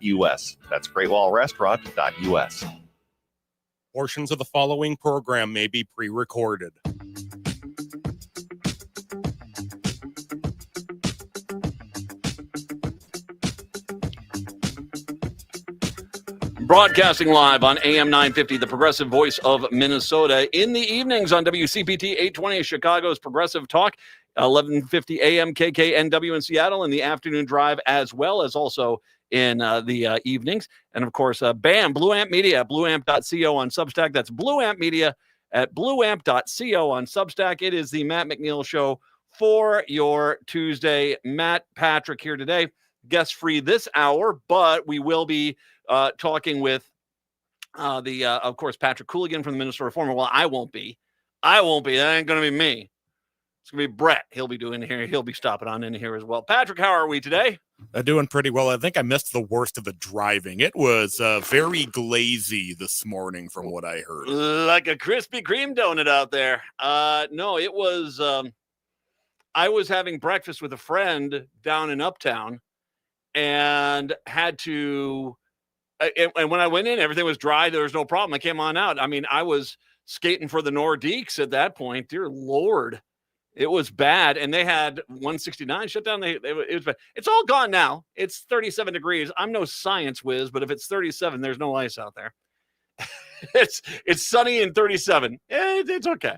That's greatwallrestaurant.us. Portions of the following program may be pre-recorded. Broadcasting live on AM 950, the progressive voice of Minnesota. In the evenings on WCPT 820, Chicago's Progressive Talk, 1150 AM KKNW in Seattle, in the afternoon drive, as well as also in the evenings. And, of course, BAM, Blue Amp Media, blueamp.co on Substack. That's Blue Amp Media at blueamp.co on Substack. It is the Matt McNeil Show for your Tuesday. Matt Patrick here today. Guest-free this hour, but we will be talking with of course, Patrick Cooligan from the Minnesota Reformer. Well, I won't be. That ain't going to be me. It's going to be Brett. He'll be doing here. He'll be stopping on in here as well. Patrick, how are we today? Doing pretty well. I think I missed the worst of the driving. It was very glazy this morning from what I heard. Like a Krispy Kreme donut out there. No, it was, I was having breakfast with a friend down in Uptown and had to, and when I went in, everything was dry. There was no problem. I came on out. I mean, I was skating for the Nordiques at that point. Dear Lord, it was bad. And they had 169 shut down. It was bad. It's all gone now. It's 37 degrees. I'm no science whiz, but if it's 37, there's no ice out there. It's sunny and 37. It's okay.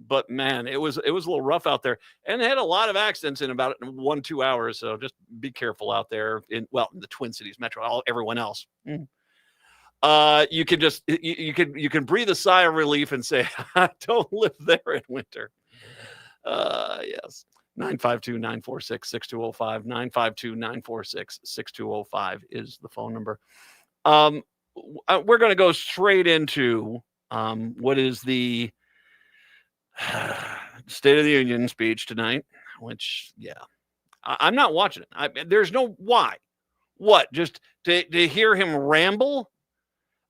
But man, it was a little rough out there, and they had a lot of accidents in about 1-2 hours. So just be careful out there in the Twin Cities metro. Everyone else, you can just you can breathe a sigh of relief and say, I don't live there in winter. Yes, 952-946-6205. 952-946-6205 is the phone number. We're going to go straight into what is the State of the Union speech tonight, which, I'm not watching it. There's no why. What? Just to hear him ramble?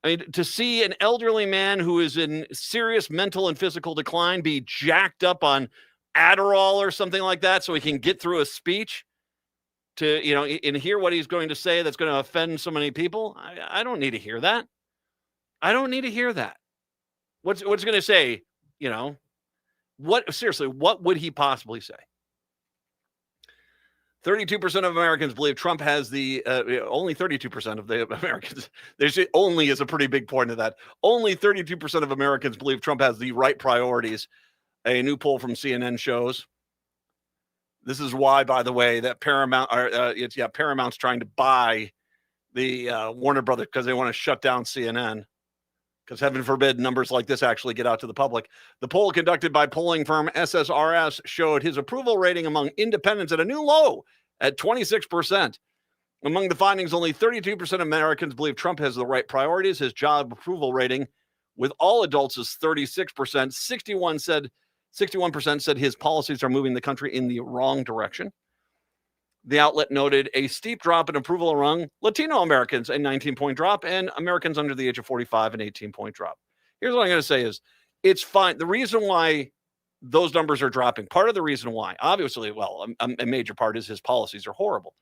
I mean, to see an elderly man who is in serious mental and physical decline be jacked up on Adderall or something like that so he can get through a speech to, and hear what he's going to say that's going to offend so many people. I don't need to hear that. I don't need to hear that. What's going to say, what would he possibly say? 32% of Americans believe Trump has the, only 32% of the Americans, there's only is a pretty big point of that. Only 32% of Americans believe Trump has the right priorities. A new poll from CNN shows. This is why, by the way, that Paramount's trying to buy the Warner Brothers because they want to shut down CNN. Because heaven forbid numbers like this actually get out to the public. The poll conducted by polling firm SSRS showed his approval rating among independents at a new low at 26%. Among the findings, only 32% of Americans believe Trump has the right priorities. His job approval rating with all adults is 36%. 61% said his policies are moving the country in the wrong direction. The outlet noted a steep drop in approval among Latino Americans, a 19-point drop, and Americans under the age of 45, an 18-point drop. Here's what I'm going to say is, it's fine. The reason why those numbers are dropping, part of the reason why, obviously, a major part is his policies are horrible.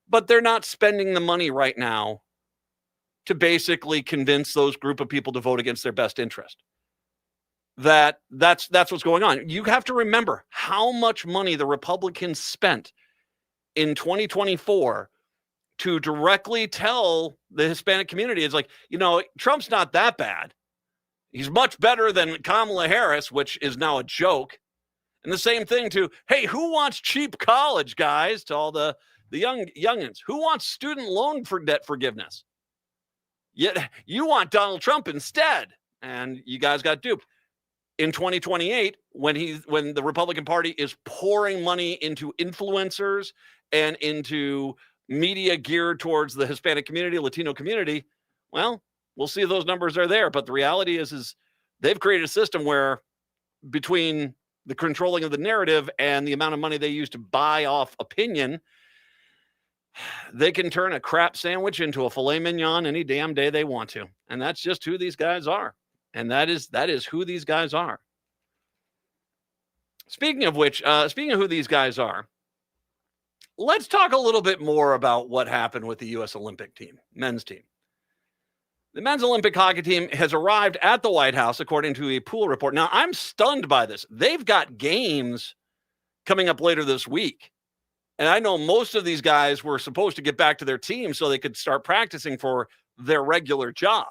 But they're not spending the money right now to basically convince those group of people to vote against their best interest. That's what's going on. You have to remember how much money the Republicans spent in 2024 to directly tell the Hispanic community. It's like, Trump's not that bad. He's much better than Kamala Harris, which is now a joke. And the same thing to, hey, who wants cheap college, guys? To all the youngins. Who wants student loan for debt forgiveness? Yet you want Donald Trump instead. And you guys got duped. In 2028, when the Republican Party is pouring money into influencers and into media geared towards the Hispanic community, Latino community, well, we'll see if those numbers are there. But the reality is they've created a system where between the controlling of the narrative and the amount of money they use to buy off opinion, they can turn a crap sandwich into a filet mignon any damn day they want to. And that's just who these guys are. And that is who these guys are. Speaking of which, speaking of who these guys are, let's talk a little bit more about what happened with the U.S. Olympic team, men's team. The men's Olympic hockey team has arrived at the White House, according to a pool report. Now, I'm stunned by this. They've got games coming up later this week. And I know most of these guys were supposed to get back to their team so they could start practicing for their regular job.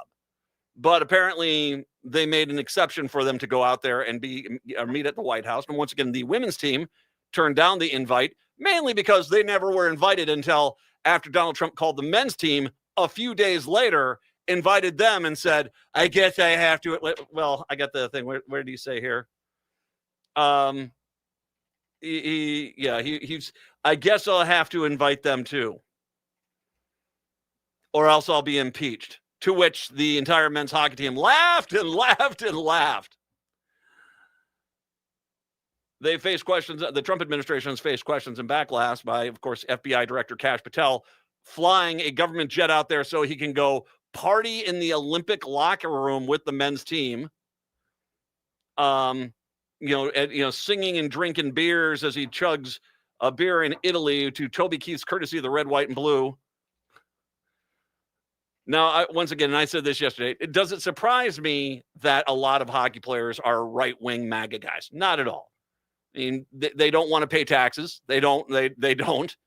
But apparently they made an exception for them to go out there and meet at the White House. And once again, the women's team turned down the invite, mainly because they never were invited until after Donald Trump called the men's team a few days later, invited them and said, I guess I have to. Well, I got the thing. Where did he say here? He's, I guess I'll have to invite them too, or else I'll be impeached. To which the entire men's hockey team laughed and laughed and laughed. They faced questions. The Trump administration has faced questions and backlash by, of course, FBI Director Kash Patel flying a government jet out there so he can go party in the Olympic locker room with the men's team. Singing and drinking beers as he chugs a beer in Italy to Toby Keith's courtesy of the red, white, and blue. Now, once again, and I said this yesterday, it doesn't surprise me that a lot of hockey players are right-wing MAGA guys. Not at all. I mean, they don't want to pay taxes. They don't.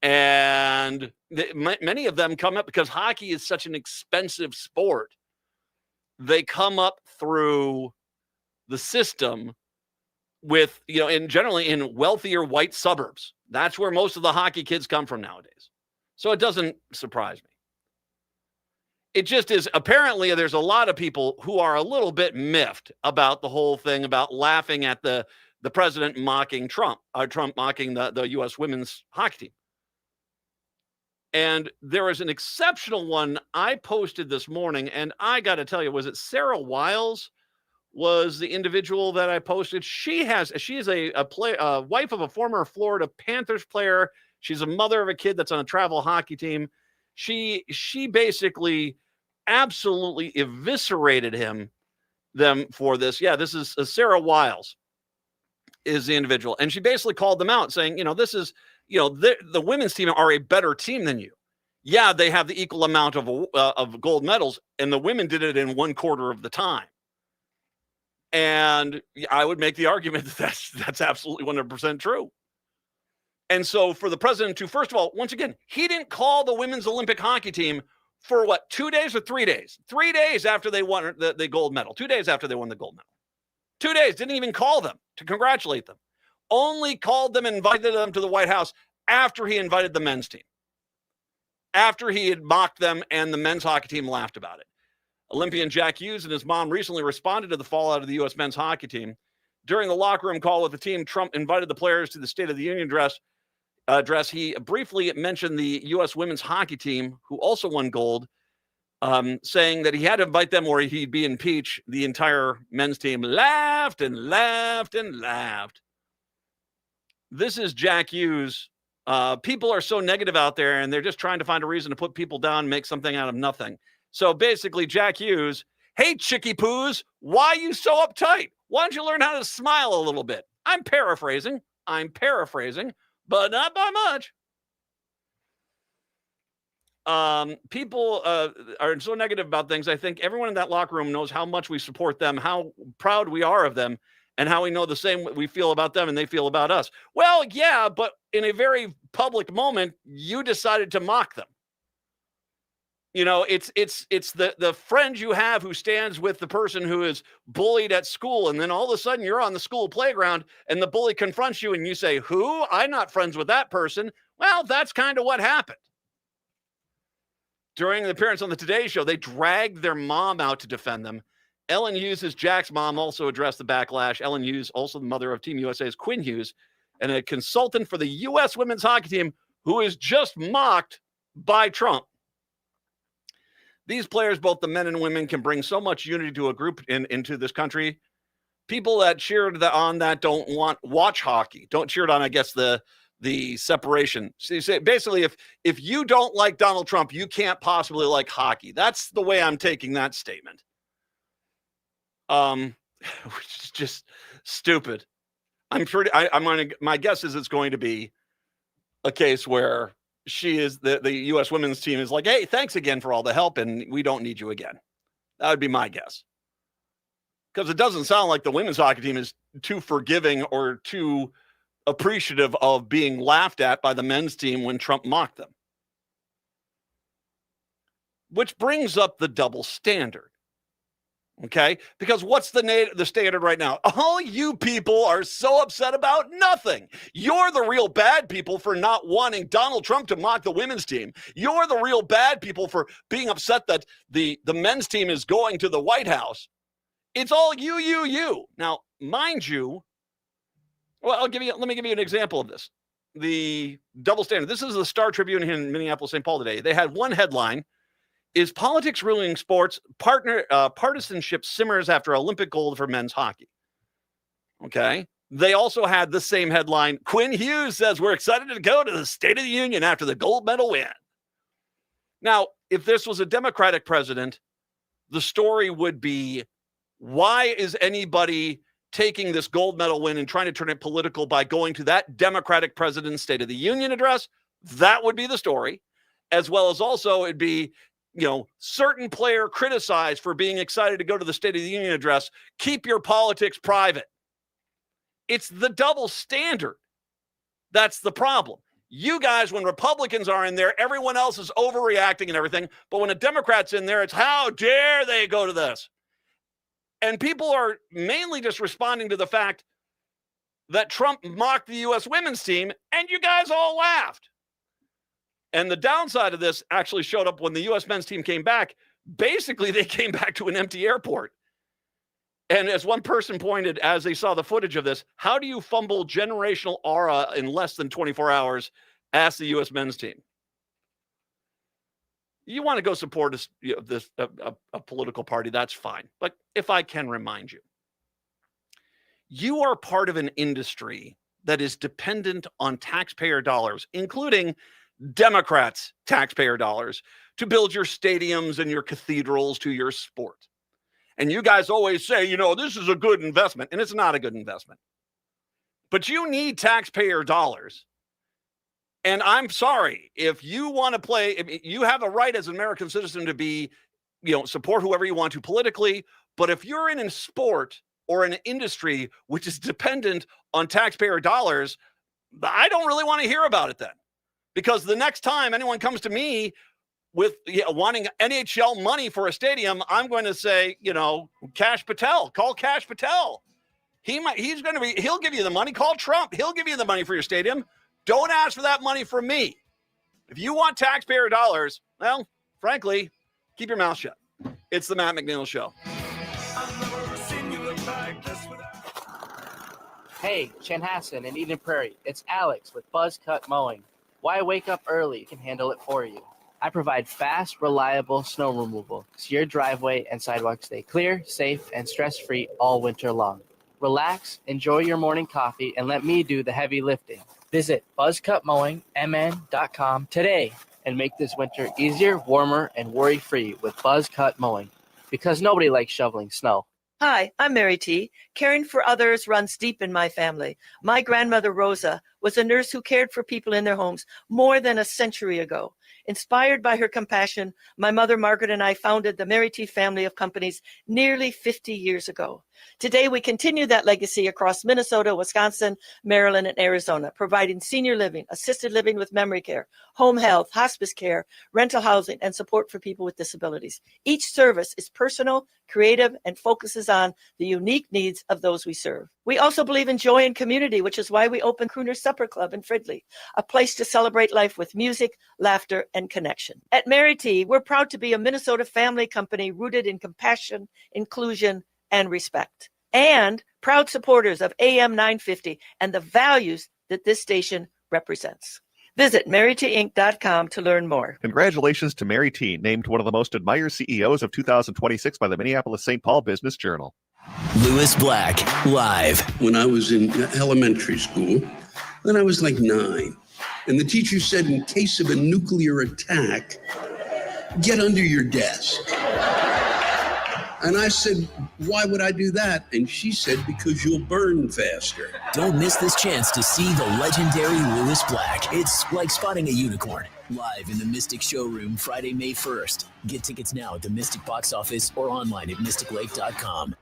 And many of them come up because hockey is such an expensive sport. They come up through the system with, and generally in wealthier white suburbs. That's where most of the hockey kids come from nowadays. So it doesn't surprise me. It just is. Apparently, there's a lot of people who are a little bit miffed about the whole thing, about laughing at the president mocking Trump, Trump mocking the U.S. women's hockey team. And there is an exceptional one I posted this morning, and I got to tell you, was it Sarah Wiles was the individual that I posted? She is a wife of a former Florida Panthers player. She's a mother of a kid that's on a travel hockey team. She basically absolutely eviscerated them for this. Yeah, this is Sarah Wiles is the individual. And she basically called them out saying, this is, the women's team are a better team than you. Yeah, they have the equal amount of gold medals, and the women did it in 1/4 of the time. And I would make the argument that that's absolutely 100% true. And so for the president to, first of all, once again, he didn't call the women's Olympic hockey team for 2 days or 3 days? 3 days after they won the gold medal. 2 days after they won the gold medal. 2 days, didn't even call them to congratulate them. Only called them and invited them to the White House after he invited the men's team. After he had mocked them and the men's hockey team laughed about it. Olympian Jack Hughes and his mom recently responded to the fallout of the U.S. men's hockey team. During the locker room call with the team, Trump invited the players to the State of the Union address. He briefly mentioned the U.S. women's hockey team, who also won gold, saying that he had to invite them or he'd be impeached. The entire men's team laughed and laughed and laughed. This is Jack Hughes. People are so negative out there, and they're just trying to find a reason to put people down and make something out of nothing. So basically, Jack Hughes, hey, chickie poos, why are you so uptight? Why don't you learn how to smile a little bit? I'm paraphrasing, but not by much. People are so negative about things. I think everyone in that locker room knows how much we support them, how proud we are of them, and how we know the same we feel about them and they feel about us. Well, yeah, but in a very public moment, you decided to mock them. It's the friend you have who stands with the person who is bullied at school, and then all of a sudden you're on the school playground and the bully confronts you and you say, who? I'm not friends with that person. Well, that's kind of what happened. During the appearance on the Today Show, they dragged their mom out to defend them. Ellen Hughes, Jack's mom, also addressed the backlash. Ellen Hughes, also the mother of Team USA's Quinn Hughes, and a consultant for the U.S. women's hockey team, who is just mocked by Trump. These players, both the men and women, can bring so much unity to a group into this country. People that cheered on that don't watch hockey. Don't cheer it on, I guess, the separation. So you say, basically, if you don't like Donald Trump, you can't possibly like hockey. That's the way I'm taking that statement. Which is just stupid. My guess is it's going to be a case where the U.S. women's team is like, hey, thanks again for all the help, and we don't need you again. That would be my guess. Because it doesn't sound like the women's hockey team is too forgiving or too appreciative of being laughed at by the men's team when Trump mocked them. Which brings up the double standard. Okay? Because what's the standard right now? All you people are so upset about nothing. You're the real bad people for not wanting Donald Trump to mock the women's team. You're the real bad people for being upset that the men's team is going to the White House. It's all you. Now, mind you, well, let me give you an example of this. The double standard. This is the Star Tribune in Minneapolis, St. Paul today. They had one headline: is politics ruining sports? Partisanship simmers after Olympic gold for men's hockey. Okay. They also had the same headline: Quinn Hughes says we're excited to go to the State of the Union after the gold medal win. Now, if this was a Democratic president, the story would be, why is anybody taking this gold medal win and trying to turn it political by going to that Democratic president's State of the Union address? That would be the story. As well as also it'd be, certain player criticized for being excited to go to the State of the Union address. Keep your politics private. It's the double standard. That's the problem. You guys, when Republicans are in there, everyone else is overreacting and everything. But when a Democrat's in there, it's how dare they go to this? And people are mainly just responding to the fact that Trump mocked the U.S. women's team, and you guys all laughed. And the downside of this actually showed up when the U.S. men's team came back. Basically, they came back to an empty airport. And as one person pointed, as they saw the footage of this, how do you fumble generational aura in less than 24 hours? Asked the U.S. men's team. You want to go support a political party, that's fine. But if I can remind you, you are part of an industry that is dependent on taxpayer dollars, including Democrats' taxpayer dollars, to build your stadiums and your cathedrals to your sport. And you guys always say, this is a good investment, and it's not a good investment. But you need taxpayer dollars. And I'm sorry, if you want to play, you have a right as an American citizen to be, support whoever you want to politically. But if you're in a sport or an industry which is dependent on taxpayer dollars, I don't really want to hear about it then. Because the next time anyone comes to me with wanting NHL money for a stadium, I'm going to say, Cash Patel, call Cash Patel. He'll give you the money. Call Trump. He'll give you the money for your stadium. Don't ask for that money from me. If you want taxpayer dollars, well, frankly, keep your mouth shut. It's the Matt McNeil Show. Hey, Chanhassen in Eden Prairie. It's Alex with Buzz Cut Mowing. Why wake up early? Can handle it for you. I provide fast, reliable snow removal so your driveway and sidewalk stay clear, safe, and stress-free all winter long. Relax, enjoy your morning coffee, and let me do the heavy lifting. Visit buzzcutmowingmn.com today and make this winter easier, warmer, and worry-free with Buzz Cut Mowing, because nobody likes shoveling snow. Hi, I'm Mary T. Caring for others runs deep in my family. My grandmother, Rosa, was a nurse who cared for people in their homes more than a century ago. Inspired by her compassion, my mother, Margaret, and I founded the Mary T. family of companies nearly 50 years ago. Today, we continue that legacy across Minnesota, Wisconsin, Maryland, and Arizona, providing senior living, assisted living with memory care, home health, hospice care, rental housing, and support for people with disabilities. Each service is personal, creative, and focuses on the unique needs of those we serve. We also believe in joy and community, which is why we opened Crooner Supper Club in Fridley, a place to celebrate life with music, laughter, and connection. At Mary T., we're proud to be a Minnesota family company rooted in compassion, inclusion, and respect, and proud supporters of AM 950 and the values that this station represents. Visit MaryTinc.com to learn more. Congratulations to Mary T., named one of the most admired CEOs of 2026 by the Minneapolis-St. Paul Business Journal. Lewis Black, live. When I was in elementary school, then I was like 9, and the teacher said, in case of a nuclear attack, get under your desk. And I said, why would I do that? And she said, because you'll burn faster. Don't miss this chance to see the legendary Lewis Black. It's like spotting a unicorn. Live in the Mystic Showroom Friday, May 1st. Get tickets now at the Mystic box office or online at mysticlake.com.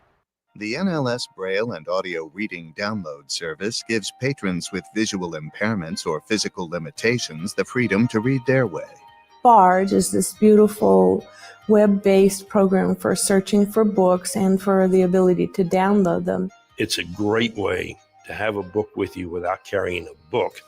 The NLS Braille and Audio Reading Download Service gives patrons with visual impairments or physical limitations the freedom to read their way. Barge is this beautiful web-based program for searching for books and for the ability to download them. It's a great way to have a book with you without carrying a book.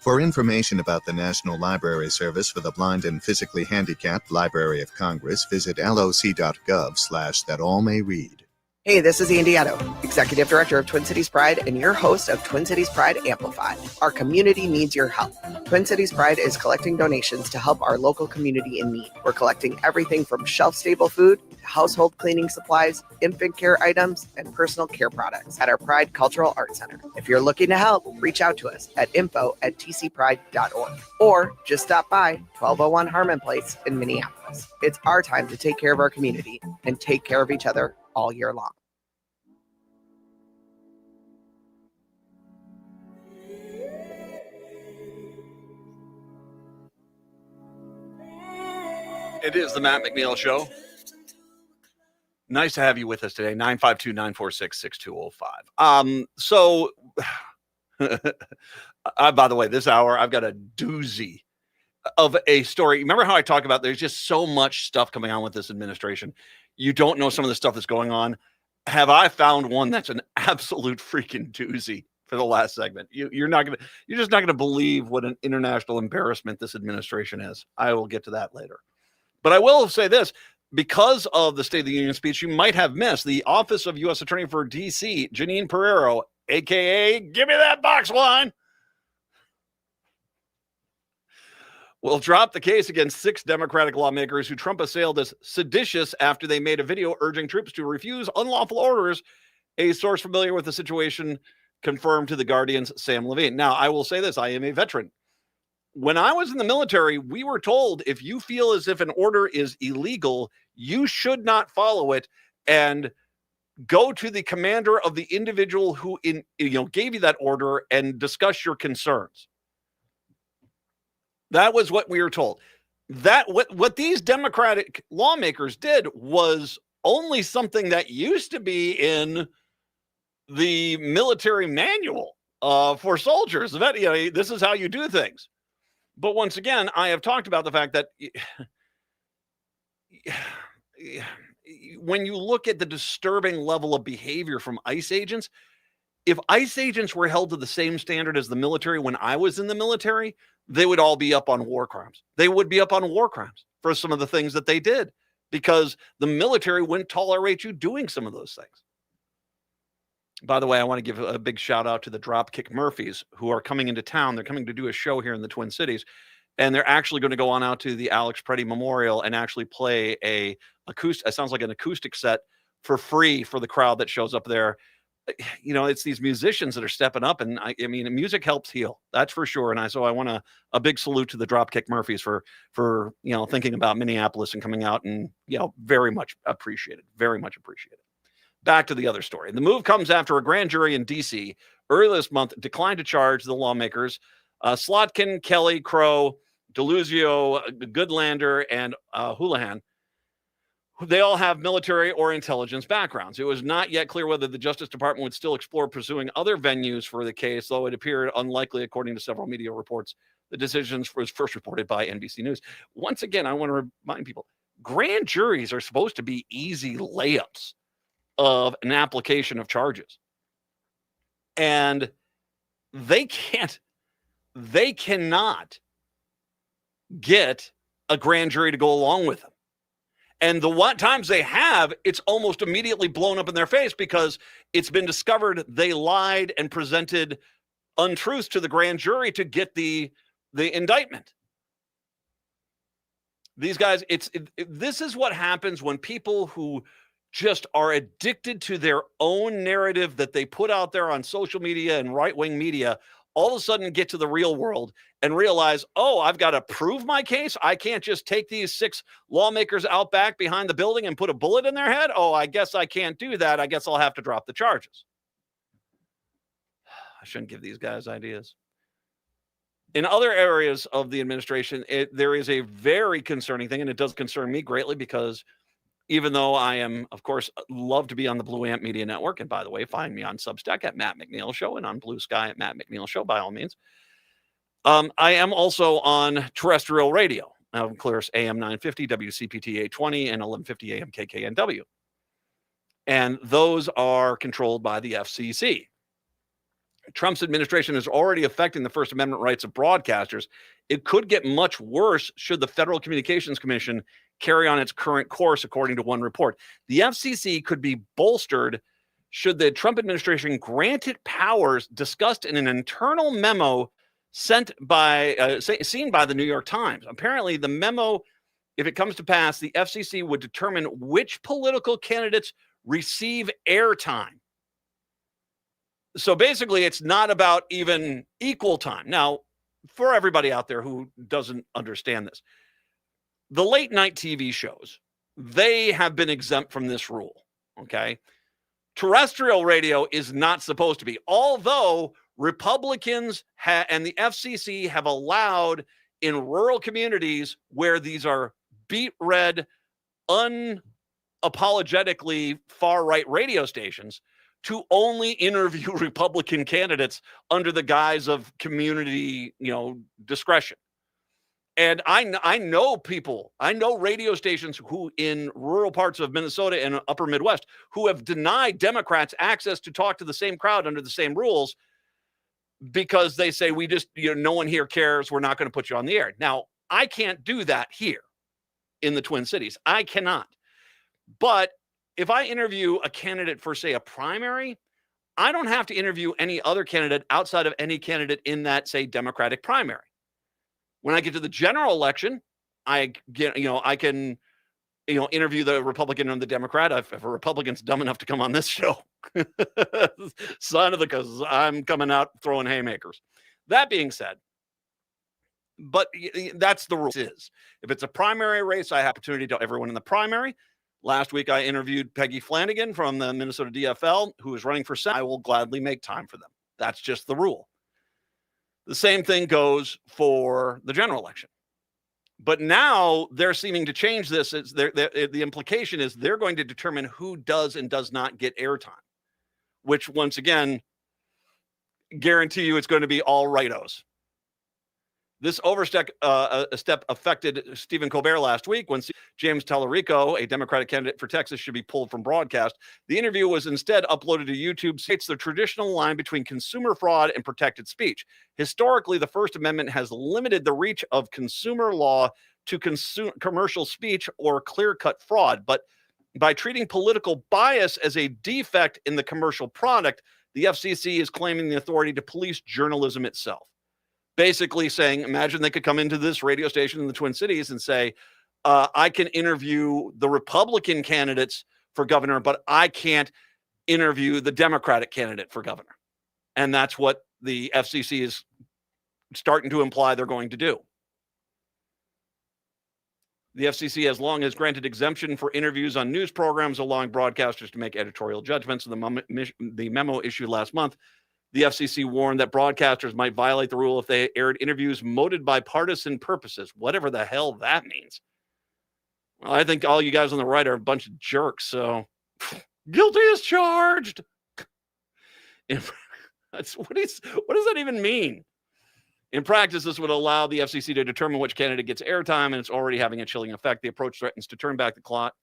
For information about the National Library Service for the Blind and Physically Handicapped Library of Congress, visit loc.gov/thatallmayread. Hey, this is Andy Addo, Executive Director of Twin Cities Pride and your host of Twin Cities Pride Amplified. Our community needs your help. Twin Cities Pride is collecting donations to help our local community in need. We're collecting everything from shelf-stable food to household cleaning supplies, infant care items, and personal care products at our Pride Cultural Arts Center. If you're looking to help, reach out to us at info@tcpride.org or just stop by 1201 Harmon Place in Minneapolis. It's our time to take care of our community and take care of each other all year long. It is the Matt McNeil Show. Nice to have you with us today. 952-946-6205. So, by the way, this hour, I've got a doozy of a story. Remember how I talk about there's just so much stuff coming on with this administration. You don't know some of the stuff that's going on. Have I found one that's an absolute freaking doozy for the last segment? You're just not gonna believe what an international embarrassment this administration is. I will get to that later. But I will say this, because of the State of the Union speech, you might have missed the Office of U.S. Attorney for D.C., Janine Pereiro, a.k.a. Give Me That Box Wine, will drop the case against 6 Democratic lawmakers who Trump assailed as seditious after they made a video urging troops to refuse unlawful orders. A source familiar with the situation confirmed to The Guardian's Sam Levine. Now, I will say this. I am a veteran. When I was in the military, we were told if you feel as if an order is illegal, you should not follow it and go to the commander of the individual who gave you that order and discuss your concerns. That was what we were told. That what these Democratic lawmakers did was only something that used to be in the military manual for soldiers. This is how you do things. But once again, I have talked about the fact that when you look at the disturbing level of behavior from ICE agents, if ICE agents were held to the same standard as the military when I was in the military, they would all be up on war crimes. They would be up on war crimes for some of the things that they did because the military wouldn't tolerate you doing some of those things. By the way, I want to give a big shout out to the Dropkick Murphys who are coming into town. They're coming to do a show here in the Twin Cities, and they're actually going to go on out to the Alex Preddy Memorial and actually play it sounds like an acoustic set for free for the crowd that shows up there. It's these musicians that are stepping up, and I mean, music helps heal. That's for sure. And so I want a big salute to the Dropkick Murphys for thinking about Minneapolis and coming out, and very much appreciated. Very much appreciated. Back to the other story. The move comes after a grand jury in D.C. earlier this month declined to charge the lawmakers Slotkin, Kelly, Crow, Deluzio, Goodlander, and Houlihan. They all have military or intelligence backgrounds. It was not yet clear whether the Justice Department would still explore pursuing other venues for the case, though it appeared unlikely according to several media reports. The decision was first reported by NBC News. Once again, I want to remind people, grand juries are supposed to be easy layups of an application of charges. And they cannot get a grand jury to go along with them. And the one times they have, it's almost immediately blown up in their face because it's been discovered they lied and presented untruths to the grand jury to get the indictment. These guys, this is what happens when people who just are addicted to their own narrative that they put out there on social media and right-wing media all of a sudden get to the real world and realize, oh, I've got to prove my case. I can't just take these 6 lawmakers out back behind the building and put a bullet in their head. Oh, I guess I can't do that. I guess I'll have to drop the charges. I shouldn't give these guys ideas. In other areas of the administration, there is a very concerning thing, and it does concern me greatly because even though I am, of course, love to be on the Blue Ant Media Network, and by the way, find me on Substack at Matt McNeil Show and on Blue Sky at Matt McNeil Show, by all means. I am also on terrestrial radio. Of course, AM 950, WCPT 820, and 1150 AM KKNW. And those are controlled by the FCC. Trump's administration is already affecting the First Amendment rights of broadcasters. It could get much worse should the Federal Communications Commission carry on its current course, according to one report. The FCC could be bolstered should the Trump administration grant it powers discussed in an internal memo sent by, seen by the New York Times. Apparently, the memo, if it comes to pass, the FCC would determine which political candidates receive airtime. So basically, it's not about even equal time. Now, for everybody out there who doesn't understand this, the late night TV shows, they have been exempt from this rule, okay? Terrestrial radio is not supposed to be, although Republicans and the FCC have allowed in rural communities where these are beat red, unapologetically far-right radio stations to only interview Republican candidates under the guise of community, discretion. And I know people, I know radio stations who in rural parts of Minnesota and upper Midwest who have denied Democrats access to talk to the same crowd under the same rules because they say, we just, no one here cares. We're not going to put you on the air. Now, I can't do that here in the Twin Cities. I cannot. But if I interview a candidate for, say, a primary, I don't have to interview any other candidate outside of any candidate in that, say, Democratic primary. When I get to the general election, I can interview the Republican and the Democrat. If a Republican's dumb enough to come on this show, because I'm coming out throwing haymakers. That being said, but that's the rule. If it's a primary race, I have opportunity to everyone in the primary. Last week, I interviewed Peggy Flanagan from the Minnesota DFL, who is running for Senate. I will gladly make time for them. That's just the rule. The same thing goes for the general election. But now they're seeming to change this. The implication is they're going to determine who does and does not get airtime, which, once again, guarantee you it's going to be all rightos. This overstep affected Stephen Colbert last week when James Tallarico, a Democratic candidate for Texas, should be pulled from broadcast. The interview was instead uploaded to YouTube. States the traditional line between consumer fraud and protected speech. Historically, the First Amendment has limited the reach of consumer law to commercial speech or clear-cut fraud. But by treating political bias as a defect in the commercial product, the FCC is claiming the authority to police journalism itself. Basically saying, imagine they could come into this radio station in the Twin Cities and say, I can interview the Republican candidates for governor, but I can't interview the Democratic candidate for governor. And that's what the FCC is starting to imply they're going to do. The FCC has long granted exemption for interviews on news programs, allowing broadcasters to make editorial judgments. In the memo issued last month, the FCC warned that broadcasters might violate the rule if they aired interviews motivated by partisan purposes, whatever the hell that means. Well, I think all you guys on the right are a bunch of jerks, so guilty as charged. What does that even mean? In practice, this would allow the FCC to determine which candidate gets airtime, and it's already having a chilling effect. The approach threatens to turn back the clock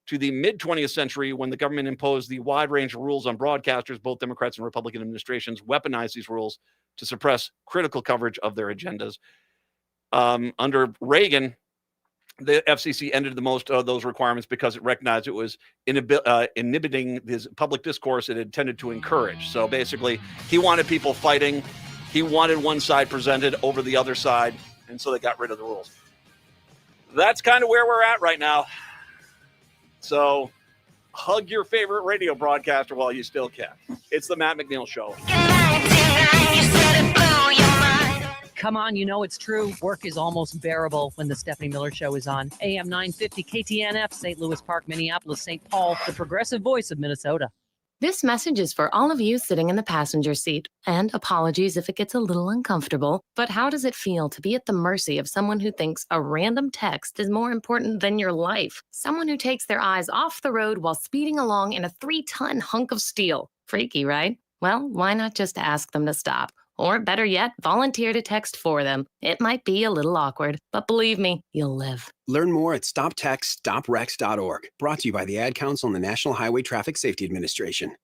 to the mid-20th century when the government imposed the wide range of rules on broadcasters. Both Democrats and Republican administrations weaponized these rules to suppress critical coverage of their agendas. Under Reagan, the FCC ended the most of those requirements because it recognized it was inhibiting this public discourse it intended to encourage. So basically, he wanted people fighting. He wanted one side presented over the other side, and so they got rid of the rules. That's kind of where we're at right now. So hug your favorite radio broadcaster while you still can. It's the Matt McNeil Show. Come on, you know it's true. Work is almost bearable when the Stephanie Miller Show is on. AM 950 KTNF, St. Louis Park, Minneapolis, St. Paul, the progressive voice of Minnesota. This message is for all of you sitting in the passenger seat. And apologies if it gets a little uncomfortable, but how does it feel to be at the mercy of someone who thinks a random text is more important than your life? Someone who takes their eyes off the road while speeding along in a 3-ton hunk of steel. Freaky, right? Well, why not just ask them to stop? Or better yet, volunteer to text for them. It might be a little awkward, but believe me, you'll live. Learn more at stoptextstoprex.org. Brought to you by the Ad Council and the National Highway Traffic Safety Administration.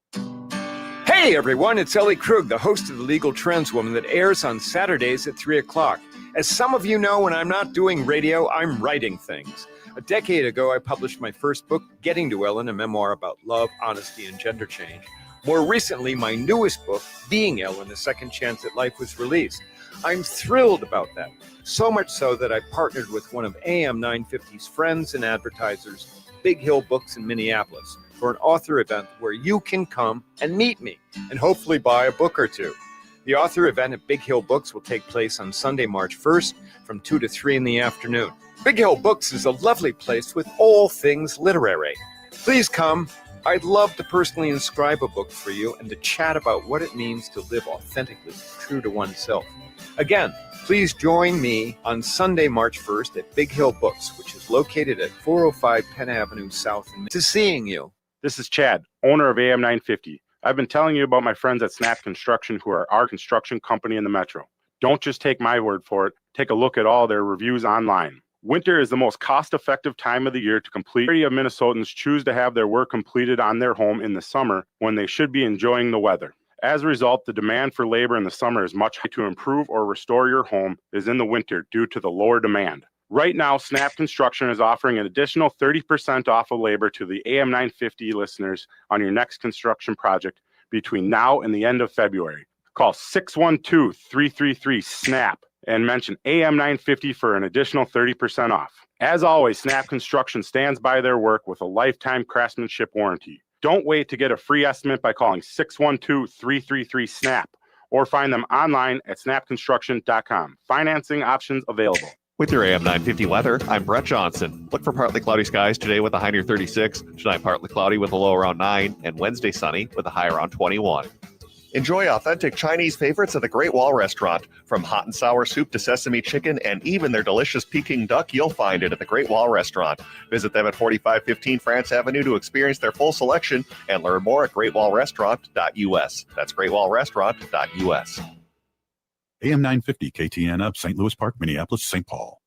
Hey everyone, it's Ellie Krug, the host of The Legal Trends Woman that airs on Saturdays at 3 o'clock. As some of you know, when I'm not doing radio, I'm writing things. A decade ago, I published my first book, Getting to Ellen, a memoir about love, honesty, and gender change. More recently, my newest book, Being Ellen, A Second Chance at Life, was released. I'm thrilled about that. So much so that I partnered with one of AM 950's friends and advertisers, Big Hill Books in Minneapolis, for an author event where you can come and meet me and hopefully buy a book or two. The author event at Big Hill Books will take place on Sunday, March 1st from 2 to 3 in the afternoon. Big Hill Books is a lovely place with all things literary. Please come. I'd love to personally inscribe a book for you and to chat about what it means to live authentically, true to oneself. Again, please join me on Sunday, March 1st at Big Hill Books, which is located at 405 Penn Avenue South. To seeing you. This is Chad, owner of AM 950. I've been telling you about my friends at Snap Construction, who are our construction company in the Metro. Don't just take my word for it. Take a look at all their reviews online. Winter is the most cost-effective time of the year to complete. Many of Minnesotans choose to have their work completed on their home in the summer when they should be enjoying the weather. As a result, the demand for labor in the summer is much higher. To improve or restore your home is in the winter due to the lower demand. Right now, Snap Construction is offering an additional 30% off of labor to the AM 950 listeners on your next construction project between now and the end of February. Call 612-333-SNAP and mention AM 950 for an additional 30% off. As always, Snap Construction stands by their work with a lifetime craftsmanship warranty. Don't wait to get a free estimate by calling 612-333-SNAP or find them online at snapconstruction.com. Financing options available. With your AM 950 weather, I'm Brett Johnson. Look for partly cloudy skies today with a high near 36, tonight partly cloudy with a low around 9, and Wednesday sunny with a high around 21. Enjoy authentic Chinese favorites at the Great Wall Restaurant. From hot and sour soup to sesame chicken and even their delicious Peking duck, you'll find it at the Great Wall Restaurant. Visit them at 4515 France Avenue to experience their full selection and learn more at greatwallrestaurant.us. That's greatwallrestaurant.us. AM 950 KTN up, St. Louis Park, Minneapolis, St. Paul.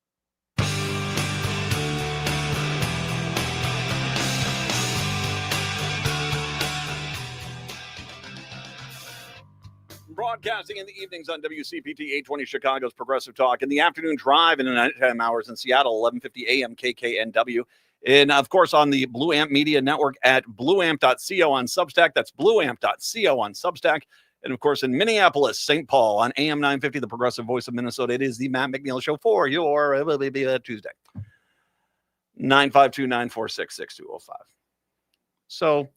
Broadcasting in the evenings on WCPT 820 Chicago's Progressive Talk. In the afternoon drive in the nighttime hours in Seattle, 1150 AM KKNW. And, of course, on the Blue Amp Media Network at blueamp.co on Substack. That's blueamp.co on Substack. And, of course, in Minneapolis, St. Paul on AM 950, the Progressive Voice of Minnesota. It is the Matt McNeil Show for your Tuesday. 952-946-6205. So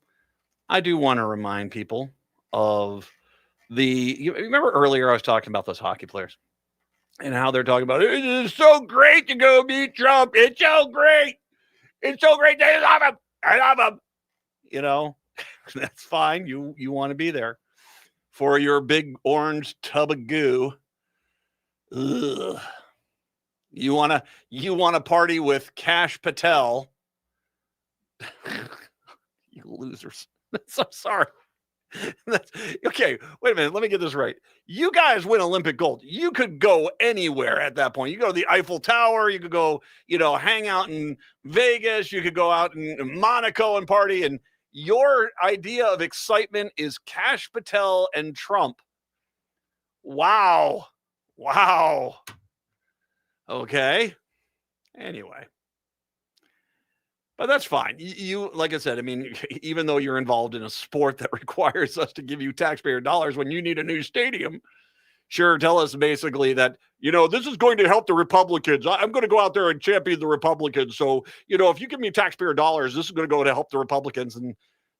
I do want to remind people of you remember earlier I was talking about those hockey players and how they're talking about it is so great to go meet Trump. It's so great. It's so great. I love him. I love him. You know, that's fine. You want to be there for your big orange tub of goo. Ugh. You want to party with Kash Patel. You losers. So sorry. Okay, wait a minute. Let me get this right. You guys win Olympic gold. You could go anywhere at that point. You go to the Eiffel Tower. You could go, hang out in Vegas. You could go out in Monaco and party. And your idea of excitement is Kash Patel and Trump. Wow. Okay. Anyway. But that's fine. You, like I said, I mean, even though you're involved in a sport that requires us to give you taxpayer dollars when you need a new stadium, sure, tell us basically that, this is going to help the Republicans. I'm going to go out there and champion the Republicans. So, if you give me taxpayer dollars, this is going to go to help the Republicans. And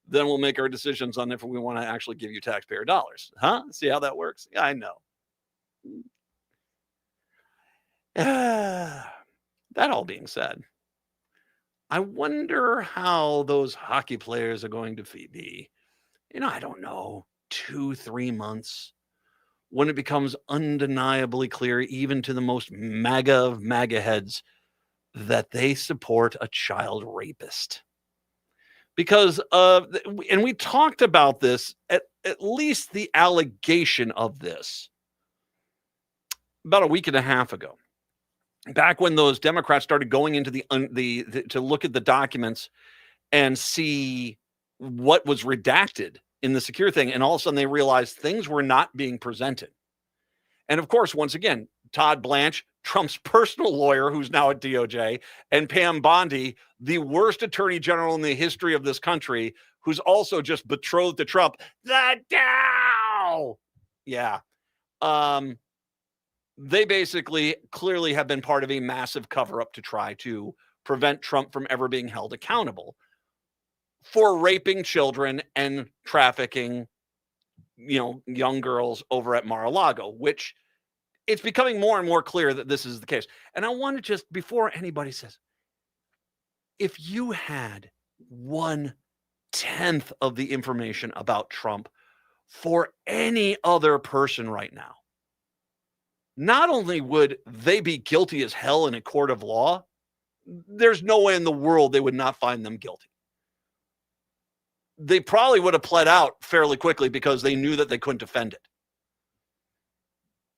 then we'll make our decisions on if we want to actually give you taxpayer dollars. Huh? See how that works? Yeah, I know. That all being said, I wonder how those hockey players are going to be, I don't know, 2-3 months when it becomes undeniably clear, even to the most MAGA of MAGA heads, that they support a child rapist. Because and we talked about this, at least the allegation of this, about a week and a half ago, back when those Democrats started going into the to look at the documents and see what was redacted in the secure thing, and all of a sudden they realized things were not being presented. And of course, once again, Todd Blanche, Trump's personal lawyer, who's now at DOJ, and Pam Bondi, the worst attorney general in the history of this country, who's also just betrothed to Trump. The Dow! Yeah. They basically clearly have been part of a massive cover-up to try to prevent Trump from ever being held accountable for raping children and trafficking, young girls over at Mar-a-Lago, which it's becoming more and more clear that this is the case. And I want to just, before anybody says, if you had 1/10 of the information about Trump for any other person right now, not only would they be guilty as hell in a court of law, there's no way in the world they would not find them guilty. They probably would have pled out fairly quickly because they knew that they couldn't defend it.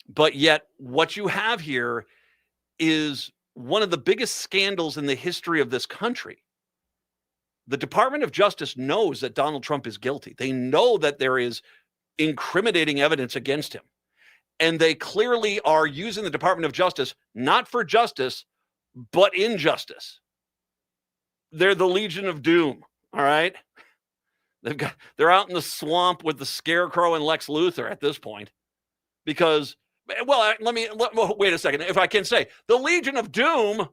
But yet, what you have here is one of the biggest scandals in the history of this country. The Department of Justice knows that Donald Trump is guilty. They know that there is incriminating evidence against him. And they clearly are using the Department of Justice not for justice, but injustice. They're the Legion of Doom, all right? They're out in the swamp with the Scarecrow and Lex Luthor at this point. Because, well, wait a second. If I can say, the Legion of Doom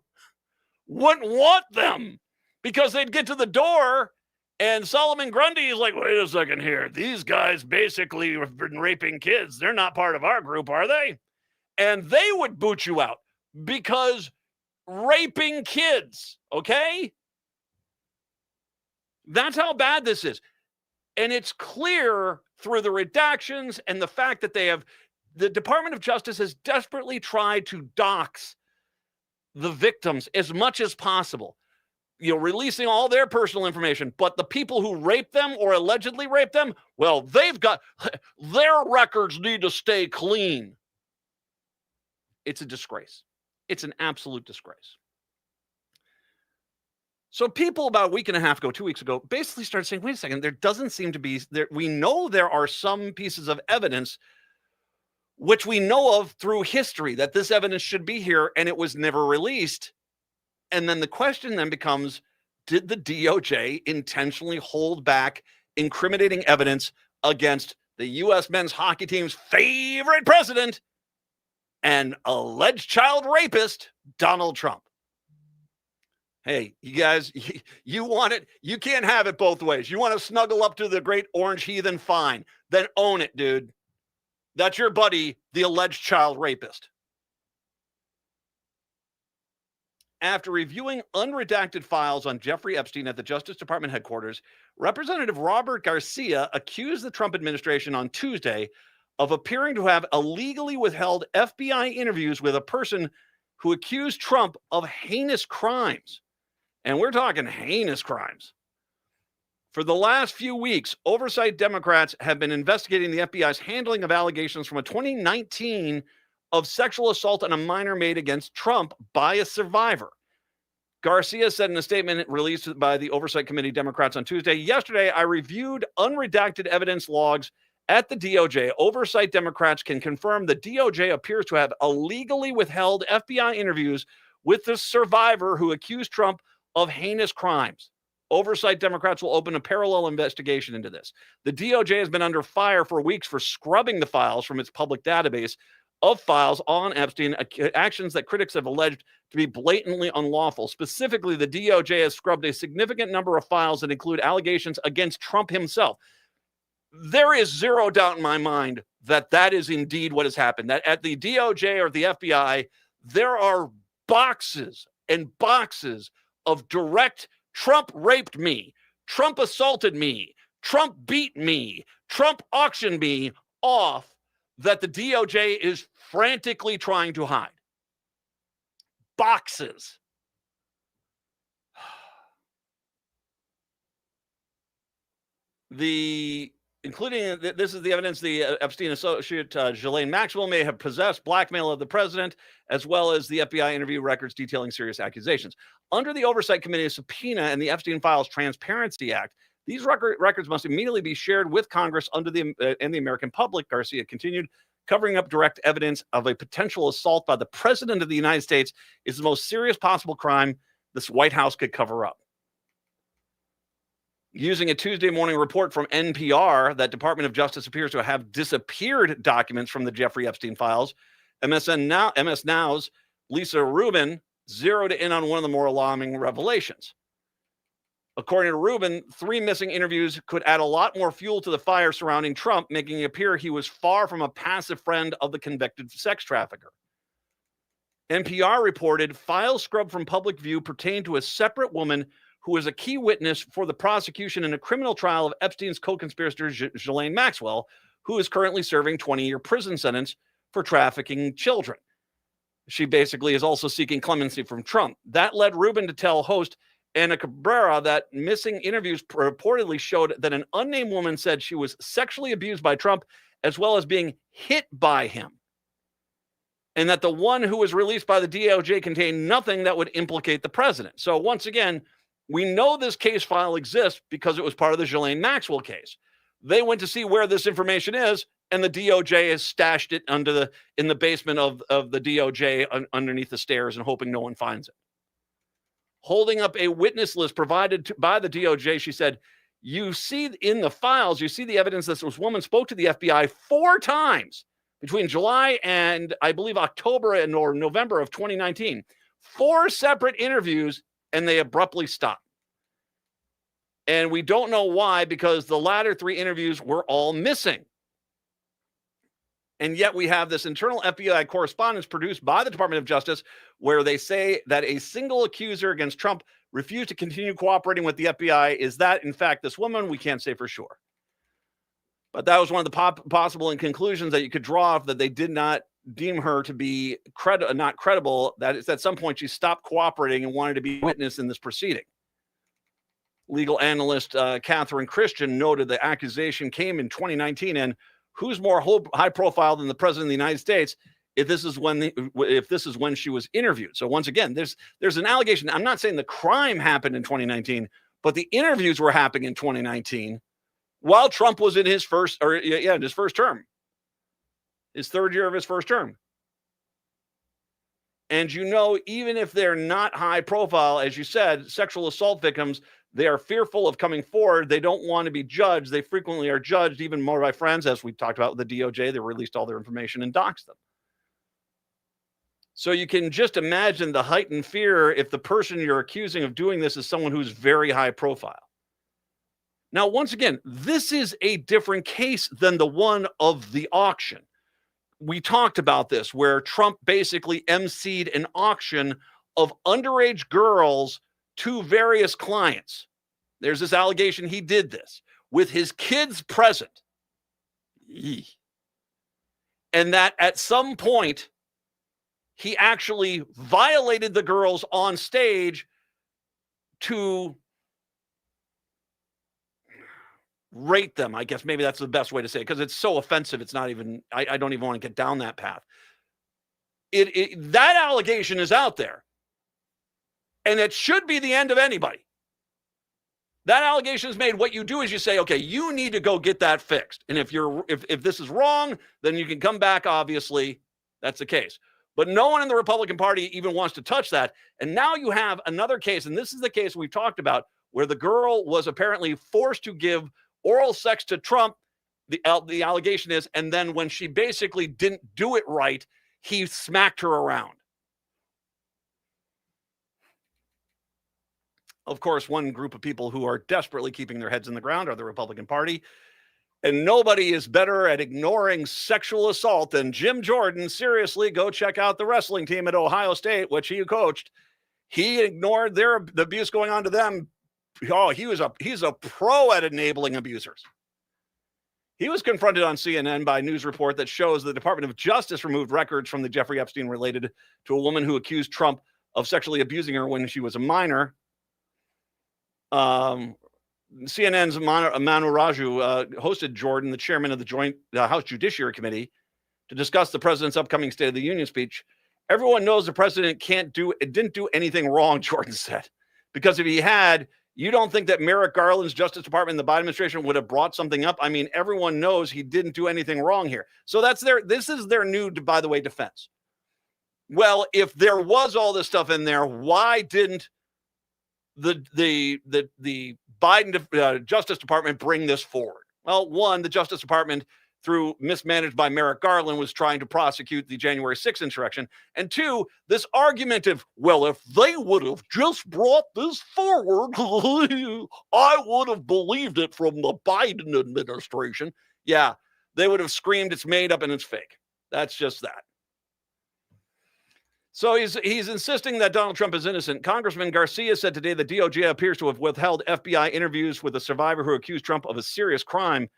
wouldn't want them because they'd get to the door and Solomon Grundy is like, wait a second here. These guys basically have been raping kids. They're not part of our group, are they? And they would boot you out because raping kids, okay? That's how bad this is. And it's clear through the redactions and the fact that the Department of Justice has desperately tried to dox the victims as much as possible, releasing all their personal information. But the people who raped them or allegedly raped them, well, their records need to stay clean. It's a disgrace. It's an absolute disgrace. So people about a week and a half ago, 2 weeks ago, basically started saying, wait a second, there doesn't seem to be, we know there are some pieces of evidence which we know of through history that this evidence should be here and it was never released. And then the question then becomes, did the DOJ intentionally hold back incriminating evidence against the U.S. men's hockey team's favorite president and alleged child rapist, Donald Trump? Hey, you guys, you want it? You can't have it both ways. You want to snuggle up to the great orange heathen? Fine. Then own it, dude. That's your buddy, the alleged child rapist. After reviewing unredacted files on Jeffrey Epstein at the Justice Department headquarters, Representative Robert Garcia accused the Trump administration on Tuesday of appearing to have illegally withheld FBI interviews with a person who accused Trump of heinous crimes. And we're talking heinous crimes. For the last few weeks, oversight Democrats have been investigating the FBI's handling of allegations from a 2019 of sexual assault on a minor made against Trump by a survivor. Garcia said in a statement released by the Oversight Committee Democrats on Tuesday, yesterday I reviewed unredacted evidence logs at the DOJ. Oversight Democrats can confirm the DOJ appears to have illegally withheld FBI interviews with the survivor who accused Trump of heinous crimes. Oversight Democrats will open a parallel investigation into this. The DOJ has been under fire for weeks for scrubbing the files from its public database of files on Epstein, actions that critics have alleged to be blatantly unlawful. Specifically, the DOJ has scrubbed a significant number of files that include allegations against Trump himself. There is zero doubt in my mind that that is indeed what has happened, that at the DOJ or the FBI, there are boxes and boxes of direct Trump raped me, Trump assaulted me, Trump beat me, Trump auctioned me off that the DOJ is frantically trying to hide. Boxes. Including this is the evidence the Epstein associate Ghislaine Maxwell may have possessed blackmail of the president, as well as the FBI interview records detailing serious accusations. Under the Oversight Committee subpoena and the Epstein Files Transparency Act, these records must immediately be shared with Congress and the American public, Garcia continued. Covering up direct evidence of a potential assault by the president of the United States is the most serious possible crime this White House could cover up. Using a Tuesday morning report from NPR that Department of Justice appears to have disappeared documents from the Jeffrey Epstein files, MS Now's Lisa Rubin zeroed in on one of the more alarming revelations. According to Rubin, 3 missing interviews could add a lot more fuel to the fire surrounding Trump, making it appear he was far from a passive friend of the convicted sex trafficker. NPR reported files scrubbed from public view pertain to a separate woman who was a key witness for the prosecution in a criminal trial of Epstein's co-conspirator Ghislaine Maxwell, who is currently serving 20-year prison sentence for trafficking children. She basically is also seeking clemency from Trump. That led Rubin to tell host Ana Cabrera that missing interviews reportedly showed that an unnamed woman said she was sexually abused by Trump as well as being hit by him, and that the one who was released by the DOJ contained nothing that would implicate the president. So once again, we know this case file exists because it was part of the Ghislaine Maxwell case. They went to see where this information is, and the DOJ has stashed it in the basement of the DOJ underneath the stairs and hoping no one finds it. Holding up a witness list provided by the DOJ, she said, you see in the files, you see the evidence that this woman spoke to the FBI 4 times between July and I believe October or November of 2019. 4 separate interviews, and they abruptly stopped. And we don't know why, because the latter 3 interviews were all missing. And yet we have this internal FBI correspondence produced by the Department of Justice where they say that a single accuser against Trump refused to continue cooperating with the FBI. Is that, in fact, this woman? We can't say for sure. But that was one of the possible conclusions that you could draw off, that they did not deem her to be not credible, that it's at some point she stopped cooperating and wanted to be a witness in this proceeding. Legal analyst Catherine Christian noted the accusation came in 2019, and who's more high profile than the president of the United States if this is when she was interviewed? So once again, there's an allegation. I'm not saying the crime happened in 2019, but the interviews were happening in 2019 while Trump was in his first term, his 3rd year of his first term. And even if they're not high profile, as you said, sexual assault victims, they are fearful of coming forward. They don't want to be judged. They frequently are judged even more by friends, as we talked about with the DOJ. They released all their information and doxed them. So you can just imagine the heightened fear if the person you're accusing of doing this is someone who's very high profile. Now, once again, this is a different case than the one of the auction. We talked about this, where Trump basically emceed an auction of underage girls to various clients. There's this allegation he did this with his kids present. And that at some point, he actually violated the girls on stage to rate them. I guess maybe that's the best way to say it, because it's so offensive. It's not even, I don't even want to get down that path. That allegation is out there. And it should be the end of anybody. That allegation is made. What you do is you say, okay, you need to go get that fixed. And if this is wrong, then you can come back, obviously. That's the case. But no one in the Republican Party even wants to touch that. And now you have another case, and this is the case we've talked about, where the girl was apparently forced to give oral sex to Trump, the allegation is, and then when she basically didn't do it right, he smacked her around. Of course, one group of people who are desperately keeping their heads in the ground are the Republican Party. And nobody is better at ignoring sexual assault than Jim Jordan. Seriously, go check out the wrestling team at Ohio State, which he coached. He ignored the abuse going on to them. Oh, he's a pro at enabling abusers. He was confronted on CNN by a news report that shows the Department of Justice removed records from the Jeffrey Epstein related to a woman who accused Trump of sexually abusing her when she was a minor. CNN's Manu Raju hosted Jordan, the chairman of the Joint House Judiciary Committee, to discuss the president's upcoming State of the Union speech. Everyone knows the president didn't do anything wrong, Jordan said, because if he had, you don't think that Merrick Garland's Justice Department and the Biden administration would have brought something up? I mean, everyone knows he didn't do anything wrong here. So this is their new, by the way, defense. Well, if there was all this stuff in there, why didn't the Biden Justice Department bring this forward? Well, one, the Justice Department, through mismanaged by Merrick Garland, was trying to prosecute the January 6th insurrection. And two, this argument of, well, if they would have just brought this forward, I would have believed it from the Biden administration. Yeah, they would have screamed it's made up and it's fake. That's just that. So he's insisting that Donald Trump is innocent. Congressman Garcia said today the DOJ appears to have withheld FBI interviews with a survivor who accused Trump of a serious crime.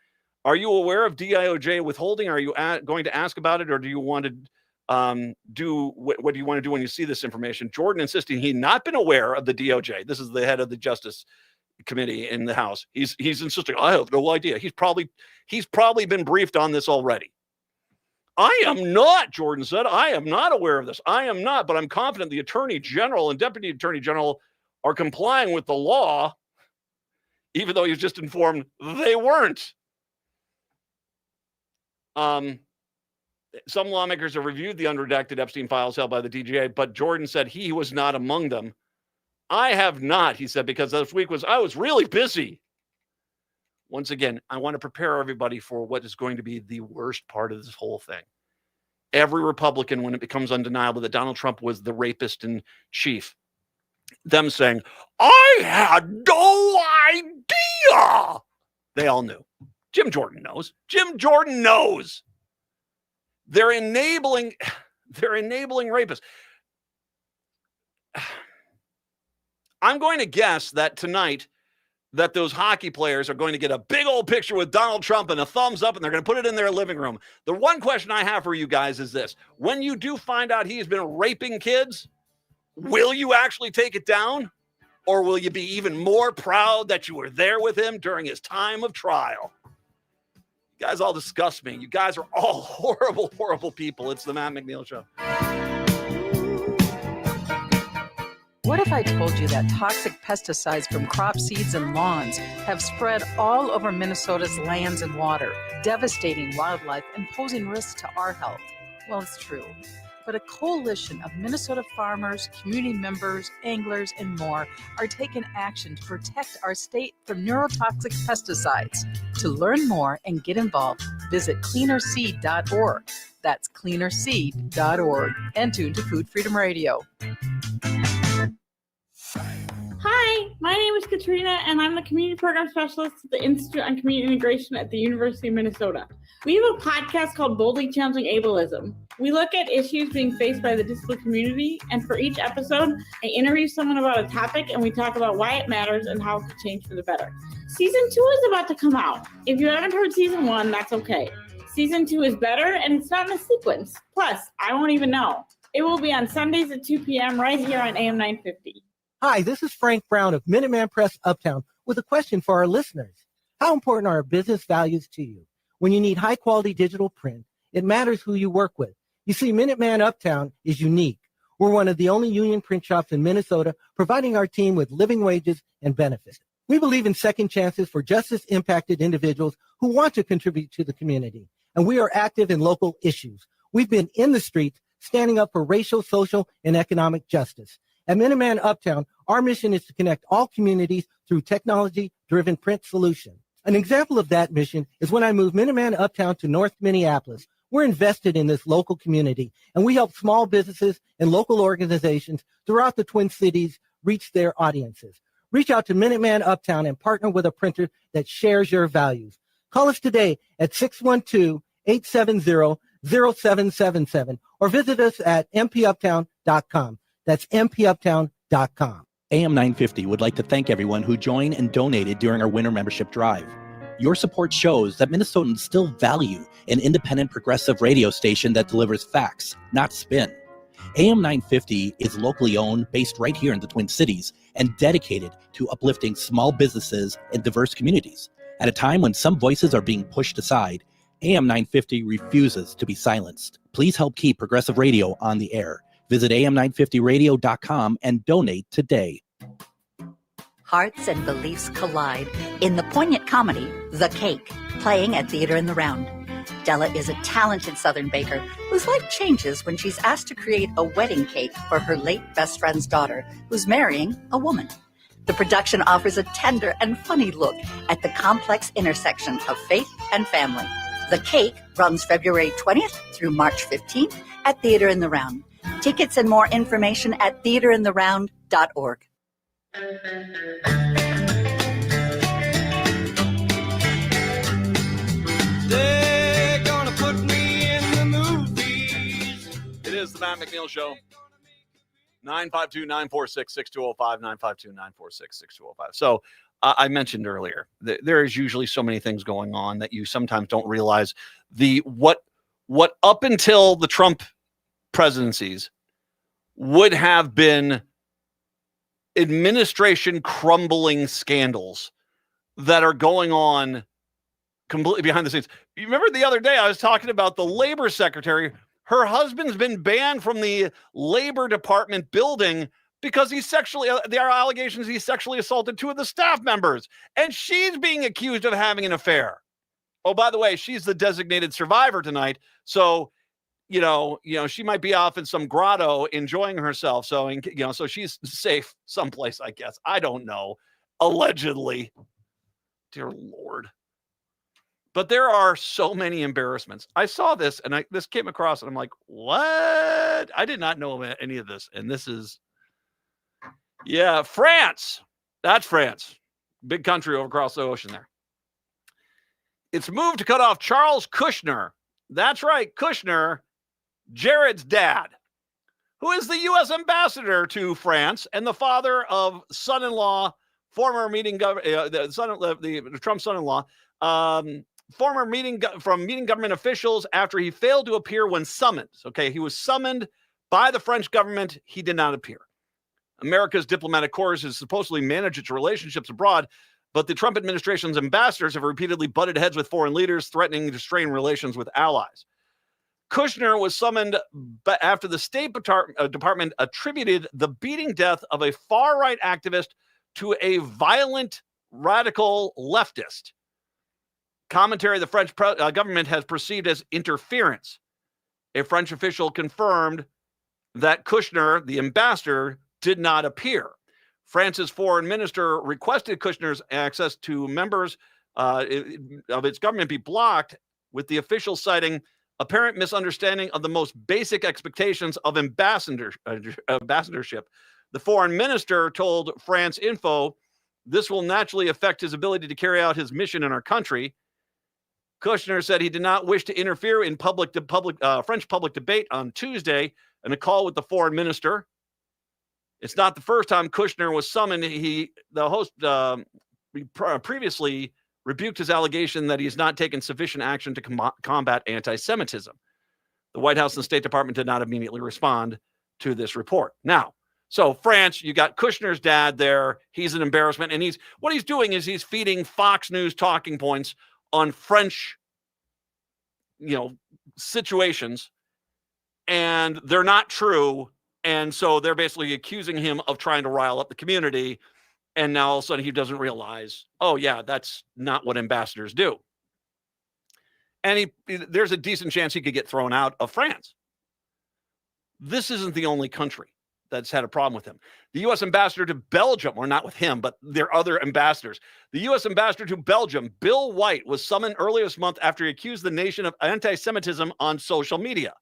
Are you aware of DOJ withholding? Are you going to ask about it, or do you want to what do you want to do when you see this information? Jordan insisting he'd not been aware of the DOJ. This is the head of the Justice Committee in the House. He's insisting, I have no idea. He's probably been briefed on this already. I am not, Jordan said. I am not aware of this. I am not, but I'm confident the Attorney General and Deputy Attorney General are complying with the law, even though he was just informed they weren't. Some lawmakers have reviewed the unredacted Epstein files held by the DGA, but Jordan said he was not among them. I have not, he said, because this week I was really busy. Once again, I want to prepare everybody for what is going to be the worst part of this whole thing. Every Republican, when it becomes undeniable that Donald Trump was the rapist in chief, them saying, I had no idea. They all knew. Jim Jordan knows. Jim Jordan knows. They're enabling rapists. I'm going to guess that tonight that those hockey players are going to get a big old picture with Donald Trump and a thumbs up, and they're going to put it in their living room. The one question I have for you guys is this. When you do find out he's been raping kids, will you actually take it down? Or will you be even more proud that you were there with him during his time of trial? You guys all disgust me. You guys are all horrible, horrible people. It's the Matt McNeil Show. What if I told you that toxic pesticides from crop seeds and lawns have spread all over Minnesota's lands and water, devastating wildlife and posing risks to our health? Well, it's true. But a coalition of Minnesota farmers, community members, anglers, and more are taking action to protect our state from neurotoxic pesticides. To learn more and get involved, visit cleanerseed.org. That's cleanerseed.org. And tune to Food Freedom Radio. Hi, my name is Katrina, and I'm the Community Program Specialist at the Institute on Community Integration at the University of Minnesota. We have a podcast called Boldly Challenging Ableism. We look at issues being faced by the disabled community, and for each episode, I interview someone about a topic, and we talk about why it matters and how it could change for the better. Season 2 is about to come out. If you haven't heard Season 1, that's okay. Season 2 is better, and it's not in a sequence. Plus, I won't even know. It will be on Sundays at 2 p.m. right here on AM 950. Hi, this is Frank Brown of Minuteman Press Uptown with a question for our listeners. How important are business values to you? When you need high-quality digital print, it matters who you work with. You see, Minuteman Uptown is unique. We're one of the only union print shops in Minnesota, providing our team with living wages and benefits. We believe in second chances for justice-impacted individuals who want to contribute to the community, and we are active in local issues. We've been in the streets standing up for racial, social, and economic justice. At Minuteman Uptown, our mission is to connect all communities through technology-driven print solutions. An example of that mission is when I moved Minuteman Uptown to North Minneapolis. We're invested in this local community, and we help small businesses and local organizations throughout the Twin Cities reach their audiences. Reach out to Minuteman Uptown and partner with a printer that shares your values. Call us today at 612-870-0777 or visit us at mpuptown.com. That's mpuptown.com. AM 950 would like to thank everyone who joined and donated during our winter membership drive. Your support shows that Minnesotans still value an independent progressive radio station that delivers facts, not spin. AM 950 is locally owned, based right here in the Twin Cities, and dedicated to uplifting small businesses and diverse communities. At a time when some voices are being pushed aside, AM 950 refuses to be silenced. Please help keep progressive radio on the air. Visit am950radio.com and donate today. Hearts and beliefs collide in the poignant comedy, The Cake, playing at Theater in the Round. Della is a talented Southern baker whose life changes when she's asked to create a wedding cake for her late best friend's daughter, who's marrying a woman. The production offers a tender and funny look at the complex intersection of faith and family. The Cake runs February 20th through March 15th at Theater in the Round. Tickets and more information at theaterintheround.org. They're gonna put me in the movies. It is the Matt McNeil Show. 952-946-6205, 952-946-6205. So I mentioned earlier that there is usually so many things going on that you sometimes don't realize what up until the Trump presidencies would have been administration crumbling scandals that are going on completely behind the scenes. You remember the other day I was talking about the labor secretary. Her husband's been banned from the labor department building because there are allegations he sexually assaulted two of the staff members, and she's being accused of having an affair. Oh, by the way, she's the designated survivor tonight. So, you know, she might be off in some grotto enjoying herself. So, so she's safe someplace, I guess. I don't know. Allegedly. Dear Lord. But there are so many embarrassments. I saw this and this came across and I'm like, what? I did not know any of this. And this is, France. That's France. Big country over across the ocean there. It's moved to cut off Charles Kushner. That's right, Kushner, Jared's dad, who is the U.S. ambassador to France and the father of son-in-law, former meeting the Trump son-in-law, meeting government officials after he failed to appear when summoned. Okay, he was summoned by the French government. He did not appear. America's diplomatic corps is supposedly manage its relationships abroad, but the Trump administration's ambassadors have repeatedly butted heads with foreign leaders, threatening to strain relations with allies. Kushner was summoned after the State Department attributed the beating death of a far-right activist to a violent radical leftist. Commentary the French government has perceived as interference. A French official confirmed that Kushner, the ambassador, did not appear. France's foreign minister requested Kushner's access to members of its government be blocked, with the official citing apparent misunderstanding of the most basic expectations of ambassadorship. The foreign minister told France Info, this will naturally affect his ability to carry out his mission in our country. Kushner said he did not wish to interfere in French public debate on Tuesday in a call with the foreign minister. It's not the first time Kushner was summoned. The host previously rebuked his allegation that he has not taken sufficient action to combat anti-Semitism. The White House and the State Department did not immediately respond to this report. Now, so France, you got Kushner's dad there. He's an embarrassment. And what he's doing is he's feeding Fox News talking points on French, situations, and they're not true. And so they're basically accusing him of trying to rile up the community. And now all of a sudden he doesn't realize, oh yeah, that's not what ambassadors do. And there's a decent chance he could get thrown out of France. This isn't the only country that's had a problem with him. The U.S. ambassador to Belgium, or not with him, but their other ambassadors. The U.S. ambassador to Belgium, Bill White, was summoned earlier this month after he accused the nation of anti-Semitism on social media.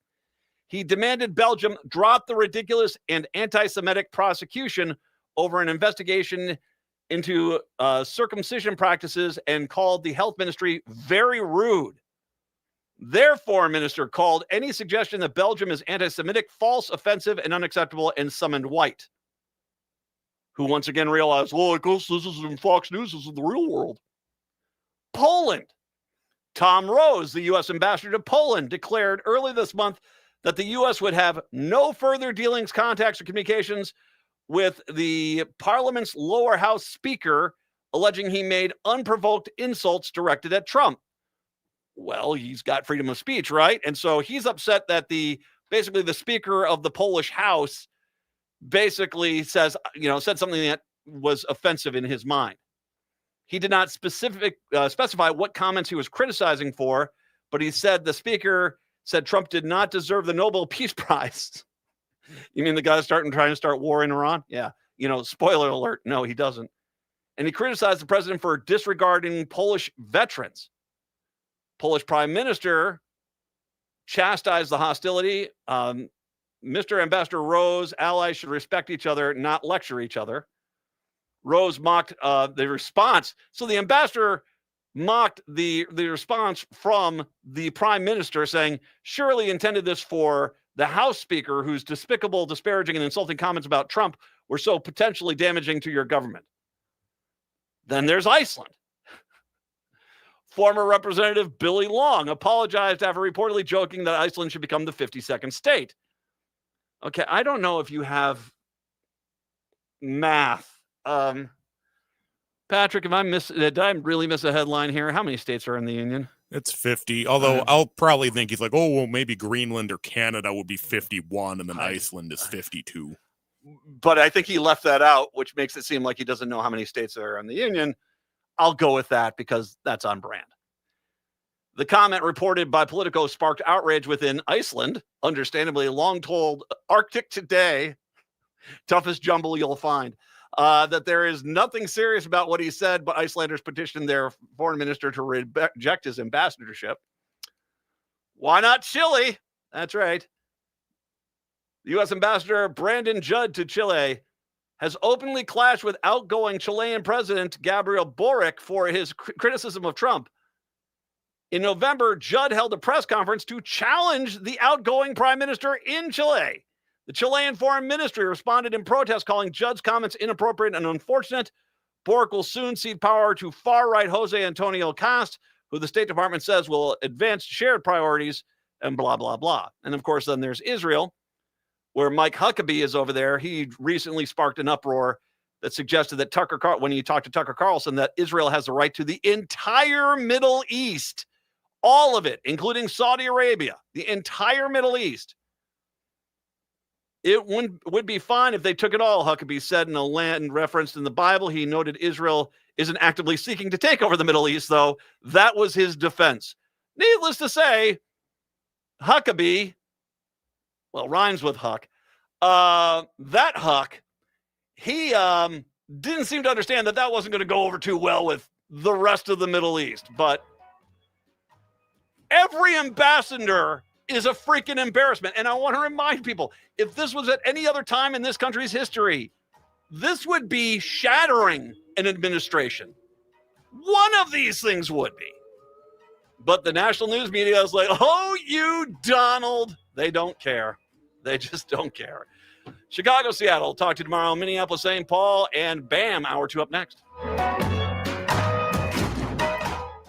He demanded Belgium drop the ridiculous and anti-Semitic prosecution over an investigation into circumcision practices and called the health ministry very rude. Their foreign minister called any suggestion that Belgium is anti-Semitic false, offensive, and unacceptable, and summoned White, who once again realized, well, I guess this isn't Fox News, this is the real world. Poland. Tom Rose, the U.S. ambassador to Poland, declared early this month that the U.S. would have no further dealings, contacts, or communications with the parliament's lower house speaker, alleging he made unprovoked insults directed at Trump. Well, he's got freedom of speech, right? And so he's upset that basically the speaker of the Polish House basically said something that was offensive in his mind. He did not specify what comments he was criticizing for, but he said the speaker said Trump did not deserve the Nobel Peace Prize. You mean the guy's trying to start war in Iran? Yeah. Spoiler alert. No, he doesn't. And he criticized the president for disregarding Polish veterans. Polish prime minister chastised the hostility. Mr. Ambassador Rose, allies should respect each other, not lecture each other. Rose mocked the response. So the ambassador mocked the response from the prime minister, saying, surely intended this for the House Speaker, whose despicable, disparaging, and insulting comments about Trump were so potentially damaging to your government. Then there's Iceland. Former Representative Billy Long apologized after reportedly joking that Iceland should become the 52nd state. Okay, I don't know if you have math. Patrick, did I really miss a headline here? How many states are in the Union? It's 50, although I'll probably think he's like, oh, well, maybe Greenland or Canada would be 51, and then Iceland is 52. But I think he left that out, which makes it seem like he doesn't know how many states there are in the Union. I'll go with that because that's on brand. The comment reported by Politico sparked outrage within Iceland. Understandably, Long told Arctic Today, toughest jumble you'll find, that there is nothing serious about what he said, but Icelanders petitioned their foreign minister to reject his ambassadorship. Why not Chile? That's right. The U.S. Ambassador Brandon Judd to Chile has openly clashed with outgoing Chilean President Gabriel Boric for his criticism of Trump. In November, Judd held a press conference to challenge the outgoing prime minister in Chile. The Chilean foreign ministry responded in protest, calling Judd's comments inappropriate and unfortunate. Boric will soon cede power to far-right Jose Antonio Cast, who the State Department says will advance shared priorities and blah, blah, blah. And of course, then there's Israel, where Mike Huckabee is over there. He recently sparked an uproar that suggested that when he talked to Tucker Carlson, that Israel has the right to the entire Middle East, all of it, including Saudi Arabia, the entire Middle East. It would be fine if they took it all, Huckabee said in a land referenced in the Bible. He noted Israel isn't actively seeking to take over the Middle East, though. That was his defense. Needless to say, Huckabee, well, rhymes with Huck. That Huck, he didn't seem to understand that wasn't going to go over too well with the rest of the Middle East. But every ambassador is a freaking embarrassment. And I want to remind people, if this was at any other time in this country's history, this would be shattering an administration. One of these things would be. But the national news media is like, oh, you Donald. They don't care. They just don't care. Chicago, Seattle. Talk to you tomorrow. Minneapolis, St. Paul, and bam, hour 2 up next.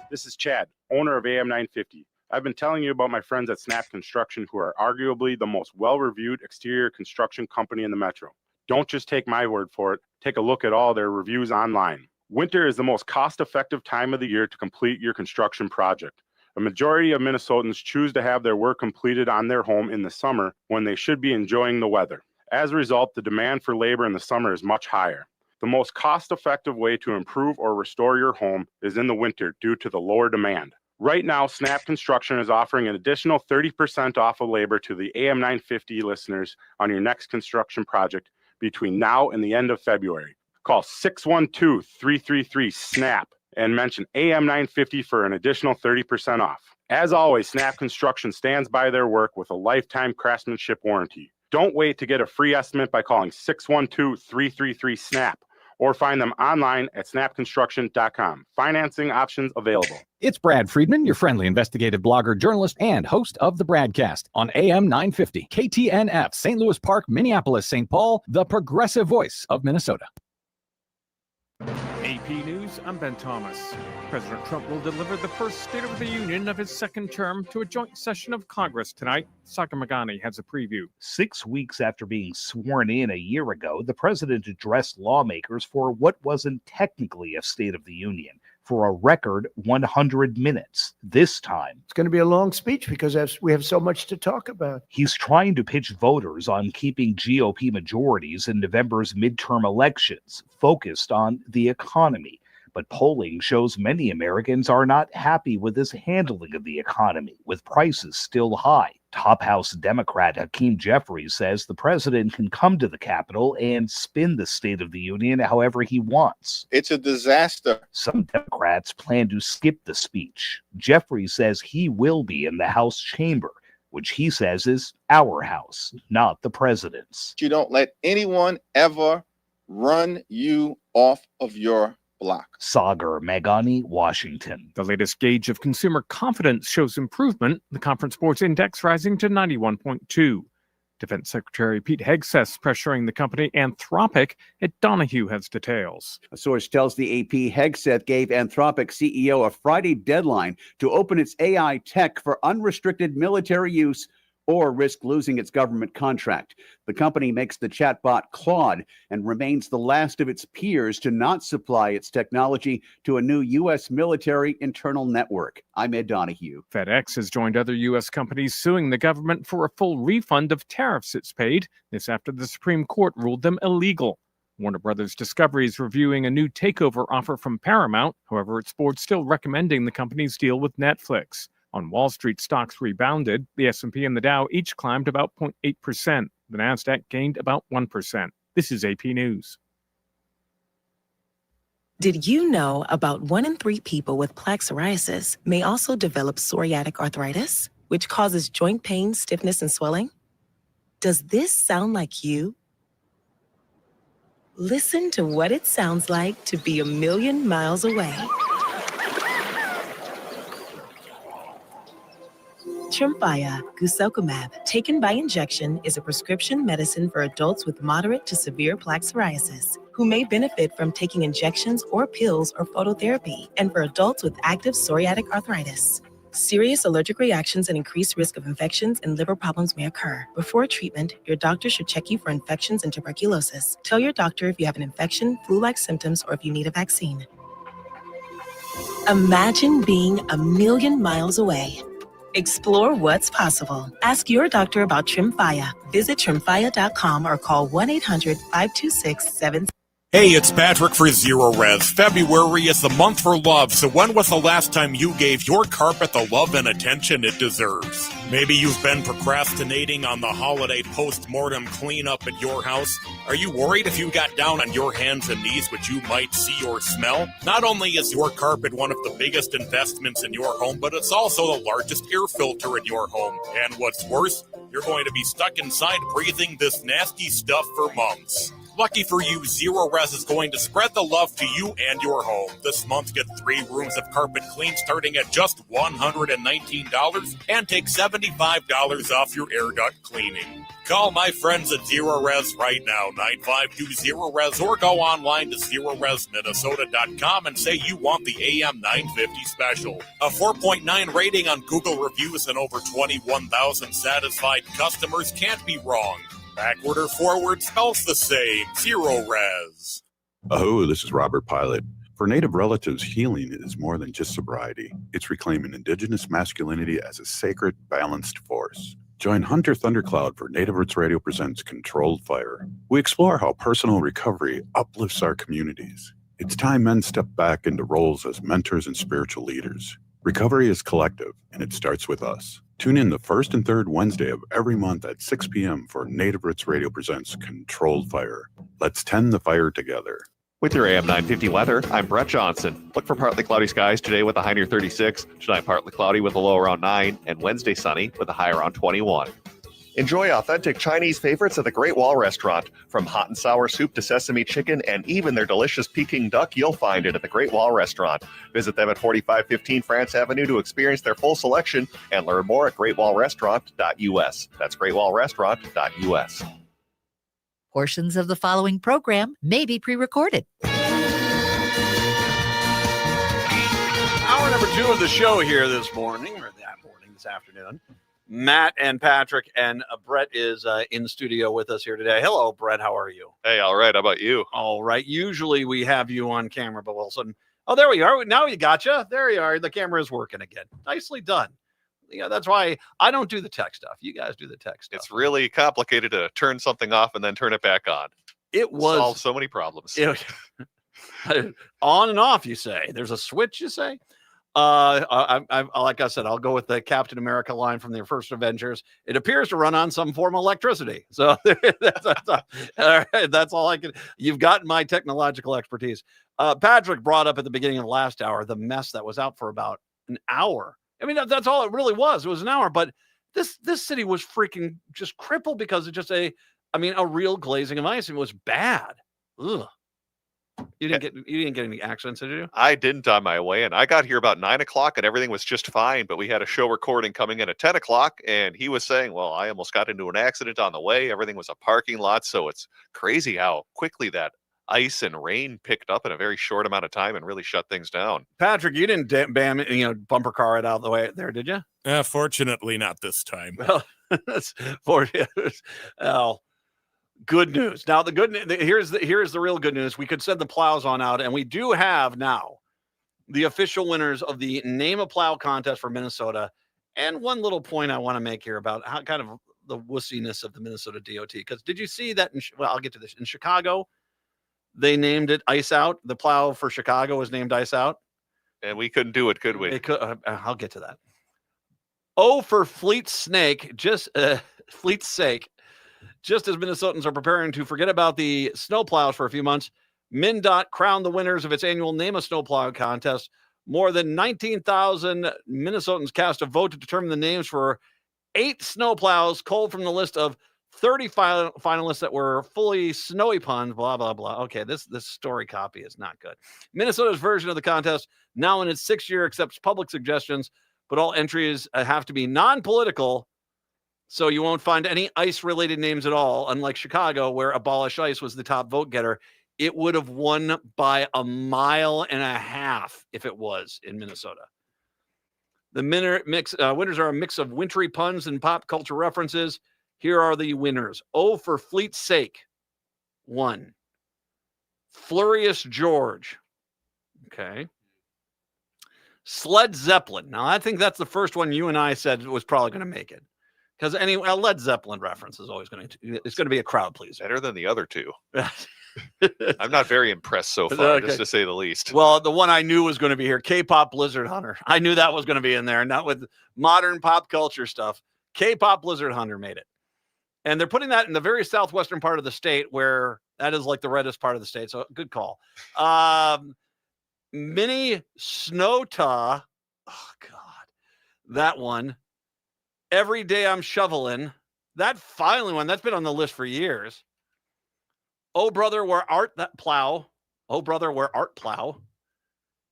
This is Chad, owner of AM 950. I've been telling you about my friends at Snap Construction, who are arguably the most well-reviewed exterior construction company in the metro. Don't just take my word for it. Take a look at all their reviews online. Winter is the most cost-effective time of the year to complete your construction project. A majority of Minnesotans choose to have their work completed on their home in the summer when they should be enjoying the weather. As a result, the demand for labor in the summer is much higher. The most cost-effective way to improve or restore your home is in the winter due to the lower demand. Right now, Snap Construction is offering an additional 30% off of labor to the AM 950 listeners on your next construction project between now and the end of February. Call 612-333-SNAP and mention AM 950 for an additional 30% off. As always, Snap Construction stands by their work with a lifetime craftsmanship warranty. Don't wait to get a free estimate by calling 612-333-SNAP or find them online at snapconstruction.com. Financing options available. It's Brad Friedman, your friendly investigative blogger, journalist, and host of the Bradcast on AM 950, KTNF, St. Louis Park, Minneapolis, St. Paul, the progressive voice of Minnesota. AP News, I'm Ben Thomas. President Trump will deliver the first State of the Union of his second term to a joint session of Congress tonight. Saka Magani has a preview. 6 weeks after being sworn in a year ago, the president addressed lawmakers for what wasn't technically a State of the Union for a record 100 minutes. This time, it's going to be a long speech because we have so much to talk about. He's trying to pitch voters on keeping GOP majorities in November's midterm elections, focused on the economy. But polling shows many Americans are not happy with his handling of the economy, with prices still high. Top House Democrat Hakeem Jeffries says the president can come to the Capitol and spin the State of the Union however he wants. It's a disaster. Some Democrats plan to skip the speech. Jeffries says he will be in the House chamber, which he says is our house, not the president's. You don't let anyone ever run you off of your block. Sagar Meghani, Washington. The latest gauge of consumer confidence shows improvement, the Conference Board's index rising to 91.2. Defense Secretary Pete Hegseth pressuring the company Anthropic. Ed Donahue has details. A source tells the AP Hegseth gave Anthropic CEO a Friday deadline to open its AI tech for unrestricted military use or risk losing its government contract. The company makes the chatbot Claude and remains the last of its peers to not supply its technology to a new U.S. military internal network. I'm Ed Donahue. FedEx has joined other U.S. companies suing the government for a full refund of tariffs it's paid. This after the Supreme Court ruled them illegal. Warner Brothers Discovery is reviewing a new takeover offer from Paramount. However, its board's still recommending the company's deal with Netflix. On Wall Street, stocks rebounded. The S&P and the Dow each climbed about 0.8%. The Nasdaq gained about 1%. This is AP News. Did you know about 1 in 3 people with plaque psoriasis may also develop psoriatic arthritis, which causes joint pain, stiffness, and swelling? Does this sound like you? Listen to what it sounds like to be a million miles away. Tremfya guselkumab, taken by injection, is a prescription medicine for adults with moderate to severe plaque psoriasis who may benefit from taking injections or pills or phototherapy, and for adults with active psoriatic arthritis. Serious allergic reactions and increased risk of infections and liver problems may occur. Before treatment, your doctor should check you for infections and tuberculosis. Tell your doctor if you have an infection, flu-like symptoms, or if you need a vaccine. Imagine being a million miles away. Explore what's possible. Ask your doctor about Tremfya. Visit Tremfya.com or call 1-800-526-77. Hey, it's Patrick for Zero Res. February is the month for love, so when was the last time you gave your carpet the love and attention it deserves? Maybe you've been procrastinating on the holiday post-mortem cleanup at your house. Are you worried if you got down on your hands and knees what you might see or smell? Not only is your carpet one of the biggest investments in your home, but it's also the largest air filter in your home. And what's worse, you're going to be stuck inside breathing this nasty stuff for months. Lucky for you, Zero Res is going to spread the love to you and your home. This month, get 3 rooms of carpet clean starting at just $119 and take $75 off your air duct cleaning. Call my friends at Zero Res right now, 952-ZERO-RES, or go online to ZeroResMinnesota.com and say you want the AM 950 special. A 4.9 rating on Google reviews and over 21,000 satisfied customers can't be wrong. Backward or forward spells the same. Zero Res. Oh, this is Robert Pilot. For Native relatives, healing is more than just sobriety. It's reclaiming Indigenous masculinity as a sacred, balanced force. Join Hunter Thundercloud for Native Roots Radio presents Controlled Fire. We explore how personal recovery uplifts our communities. It's time men step back into roles as mentors and spiritual leaders. Recovery is collective, and it starts with us. Tune in the first and third Wednesday of every month at 6 p.m. for Native Roots Radio presents Controlled Fire. Let's tend the fire together. With your AM 950 weather, I'm Brett Johnson. Look for partly cloudy skies today with a high near 36. Tonight, partly cloudy with a low around 9. And Wednesday, sunny with a high around 21. Enjoy authentic Chinese favorites at the Great Wall Restaurant. From hot and sour soup to sesame chicken and even their delicious Peking duck, you'll find it at the Great Wall Restaurant. Visit them at 4515 France Avenue to experience their full selection and learn more at greatwallrestaurant.us. That's greatwallrestaurant.us. Portions of the following program may be pre-recorded. Hour number 2 of the show here this morning, or this afternoon. Matt and Patrick and Brett is in the studio with us here today. Hello, Brett. How are you? Hey, all right. How about you? All right. Usually we have you on camera, but all of a sudden, oh, there we are. Now you gotcha. There you are. The camera is working again. Nicely done. Yeah, that's why I don't do the tech stuff. You guys do the tech stuff. It's really complicated to turn something off and then turn it back on. It was solved so many problems. On and off, you say. There's a switch, you say. Like I said, I'll go with the Captain America line from the first Avengers. It appears to run on some form of electricity. So that's all I can. You've gotten my technological expertise. Patrick brought up at the beginning of the last hour the mess that was out for about an hour. I mean, that's all it really was. It was an hour, but this city was freaking just crippled because of just a real glazing of ice. It was bad. Ugh. You didn't get any accidents, did you? I didn't on my way in. I got here about 9 o'clock and everything was just fine, but we had a show recording coming in at 10 o'clock and he was saying, well, I almost got into an accident on the way. Everything was a parking lot. So it's crazy how quickly that ice and rain picked up in a very short amount of time and really shut things down. Patrick, you didn't bumper car it out of the way there, did you? Fortunately, not this time. Well, that's good news. Now the good here's the real good news. We could send the plows on out, and we do have now the official winners of the Name a Plow contest for Minnesota. And one little point I want to make here about how kind of the wussiness of the Minnesota DOT. Because did you see that? I'll get to this. In Chicago, they named it Ice Out. The plow for Chicago was named Ice Out, and we couldn't do it, could we? It could. I'll get to that. Oh, for Fleet's sake, Fleet's sake. Just as Minnesotans are preparing to forget about the snowplows for a few months, MnDOT crowned the winners of its annual Name a Snowplow contest. More than 19,000 Minnesotans cast a vote to determine the names for 8 snowplows, culled from the list of 30 finalists that were fully snowy puns, blah, blah, blah. Okay, this story copy is not good. Minnesota's version of the contest, now in its 6th year, accepts public suggestions, but all entries have to be non-political. So you won't find any ice-related names at all, unlike Chicago, where Abolish Ice was the top vote getter. It would have won by 1.5 miles if it was in Minnesota. The winners are a mix of wintry puns and pop culture references. Here are the winners. Oh, for Fleet's sake, 1. Flurious George. Okay. Sled Zeppelin. Now, I think that's the first one you and I said was probably going to make it. Because anyway, a Led Zeppelin reference is always going to be a crowd pleaser. Better than the other two. I'm not very impressed so far, Okay. just to say the least. Well, the one I knew was going to be here, K-pop Blizzard Hunter. I knew that was going to be in there, not with modern pop culture stuff. K-pop Blizzard Hunter made it. And they're putting that in the very southwestern part of the state, where that is like the reddest part of the state. So good call. Mini Snowta. Oh, God. That one. Every Day I'm Shoveling. That finally one, that's been on the list for years. Oh, Brother, Where Art That Plow? Oh, Brother, Where Art Plow?